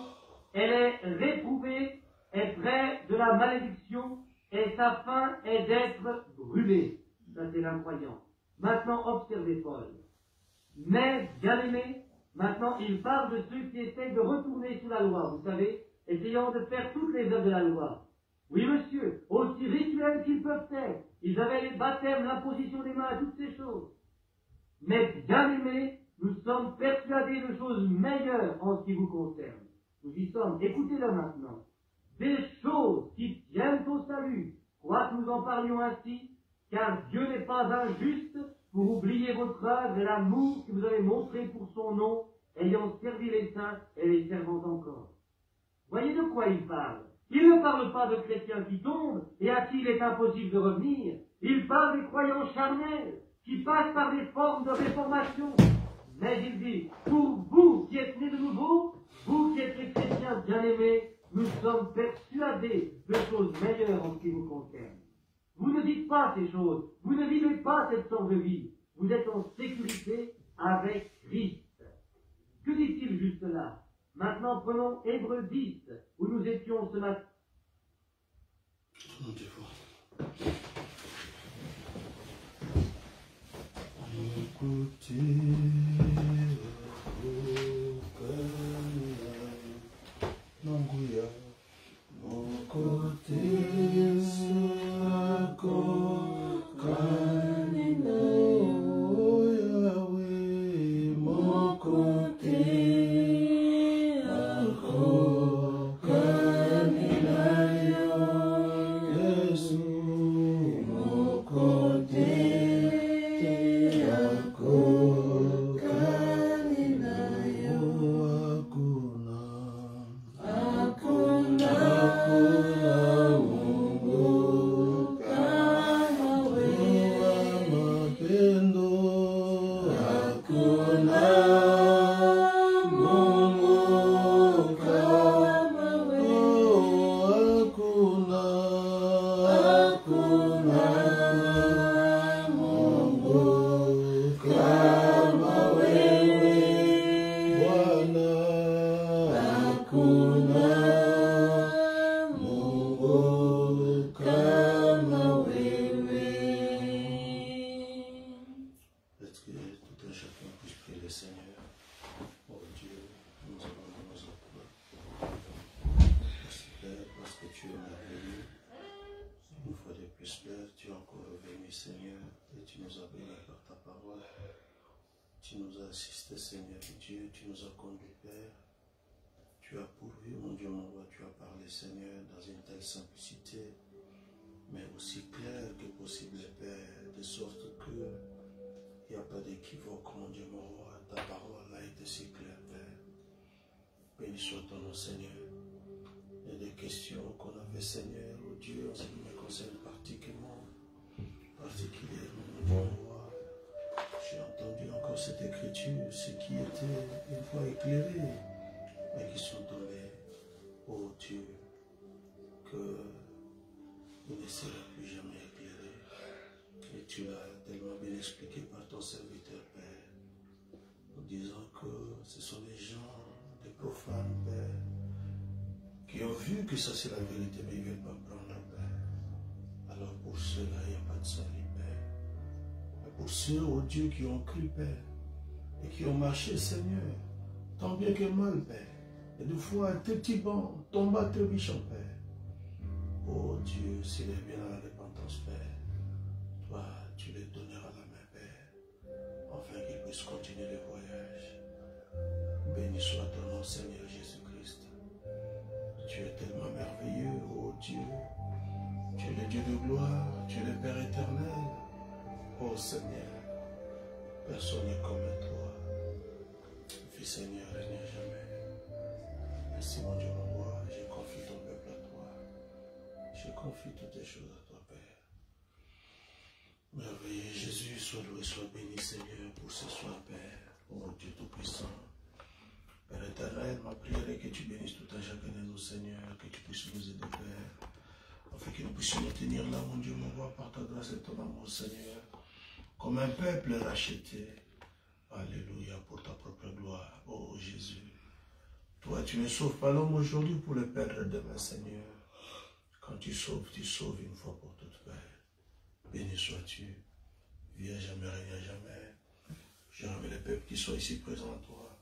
elle est réprouvée, est près de la malédiction, et sa fin est d'être brûlée. Ça, c'est l'incroyant. Maintenant, observez Paul. Mais, bien aimé, maintenant, il parle de ceux qui essayent de retourner sous la loi, vous savez, essayant de faire toutes les œuvres de la loi. Oui, monsieur, aussi rituels qu'ils peuvent être. Ils avaient les baptêmes, l'imposition des mains, toutes ces choses. Mais, bien aimé, nous sommes persuadés de choses meilleures en ce qui vous concerne. Nous y sommes. Écoutez-le maintenant. Des choses qui tiennent au salut. Quoique nous en parlions ainsi, car Dieu n'est pas injuste pour oublier votre œuvre et l'amour que vous avez montré pour son nom, ayant servi les saints et les servant encore. Voyez de quoi il parle. Il ne parle pas de chrétiens qui tombent et à qui il est impossible de revenir. Il parle des croyants charnels qui passent par des formes de réformation. Mais il dit, pour vous qui êtes nés de nouveau, vous qui êtes les chrétiens bien-aimés, nous sommes persuadés de choses meilleures en ce qui vous concerne. Vous ne dites pas ces choses, vous ne vivez pas cette sorte de vie. Vous êtes en sécurité avec Christ. Que dit-il juste là? Maintenant, prenons Hébreux 10, où nous étions ce matin. Tu nous as assistés, Seigneur Dieu, tu nous as conduits, Père. Tu as pourvu, mon Dieu, mon roi, tu as parlé, Seigneur, dans une telle simplicité, mais aussi claire que possible, Père, de sorte que il n'y a pas d'équivoque, mon Dieu, mon roi. Ta parole a été si claire, Père. Béni soit ton nom, Seigneur. Il y a des questions qu'on avait, Seigneur, au Dieu, en ce qui me concerne particulièrement, mon Dieu, mon roi. J'ai entendu encore cette écriture, ce qui était une fois éclairé, mais qui sont tombés. Oh Dieu, que il ne sera plus jamais éclairé. Et tu l'as tellement bien expliqué par ton serviteur, Père, en disant que ce sont des gens, des profanes, Père, qui ont vu que ça c'est la vérité, mais ils ne veulent pas prendre, Père. Alors pour ceux-là, il n'y a pas de salut, Père. Mais pour ceux, oh Dieu, qui ont cru, Père, et qui ont marché, Seigneur, tant bien que mal, Père, et des fois un petit banc, tombe à trébuchant, Père. Oh Dieu, s'il est bien dans la repentance, Père, toi, tu les donneras la main, Père, afin qu'ils puissent continuer le voyage. Béni soit ton nom, Seigneur Jésus-Christ. Tu es tellement merveilleux, oh Dieu. Tu es le Dieu de gloire, tu es le Père éternel. Oh Seigneur, personne n'est comme toi. Fils Seigneur, règne jamais. Merci mon Dieu, mon roi, je confie ton peuple à toi. Je confie toutes les choses à toi, Père. Merveilleux Jésus, sois loué, sois béni, Seigneur, pour ce soir, Père. Oh Dieu Tout-Puissant. Père éternel, ma prière est que tu bénisses tout un chacun de nous, Seigneur, que tu puisses nous aider, Père, afin que nous puissions nous tenir là, mon Dieu, mon roi, par ta grâce et ton amour, Seigneur, comme un peuple racheté. Alléluia, pour ta propre gloire, oh Jésus. Toi, tu ne sauves pas l'homme aujourd'hui pour le perdre demain, Seigneur. Quand tu sauves une fois pour toutes, Père. Béni sois-tu. Vis à jamais, règne à jamais. Je remets les peuples qui sont ici présents à toi.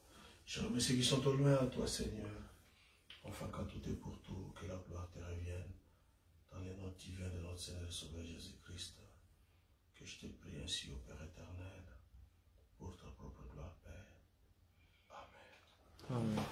Je remets ceux qui sont au loin à toi, Seigneur. Enfin, quand tout est pour tout, que la gloire te revienne. Dans les noms divins de notre Seigneur et Sauveur Jésus-Christ. Que je te prie ainsi, au Père éternel, pour ta propre gloire, Père. Amen. Amen.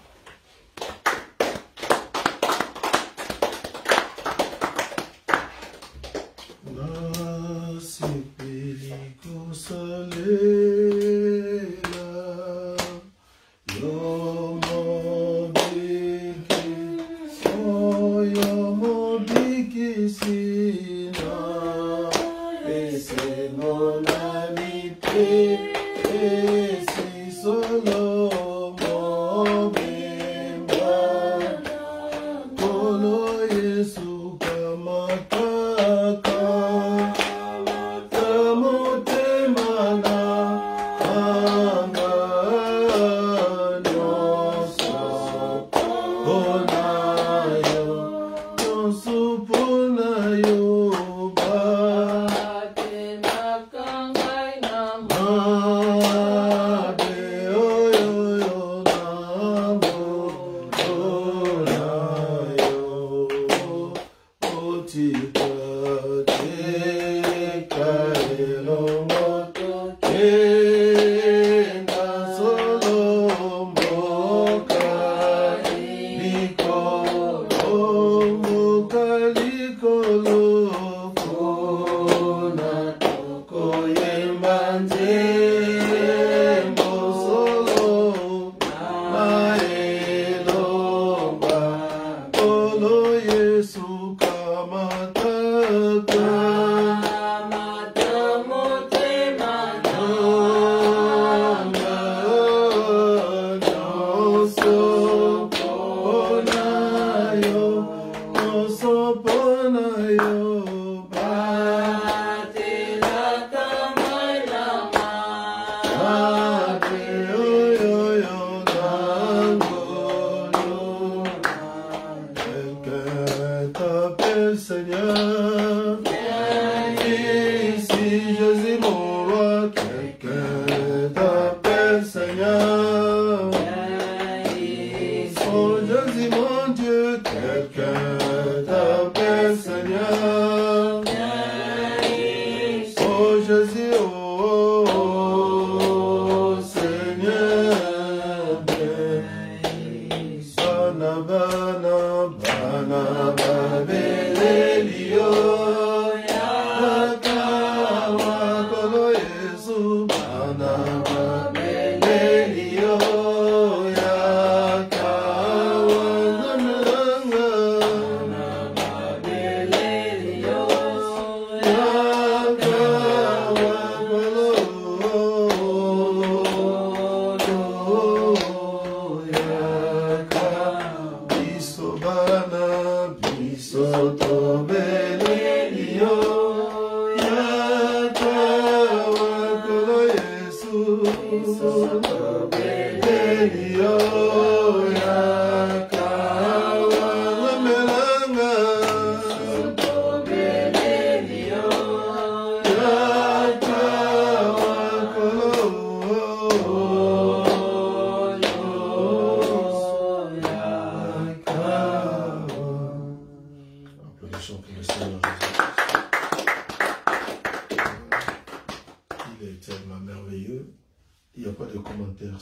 Jésus, oh,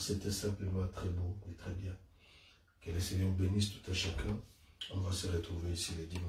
C'était simplement très beau et très bien. Que le Seigneur bénisse tout à chacun. On va se retrouver ici le dimanche.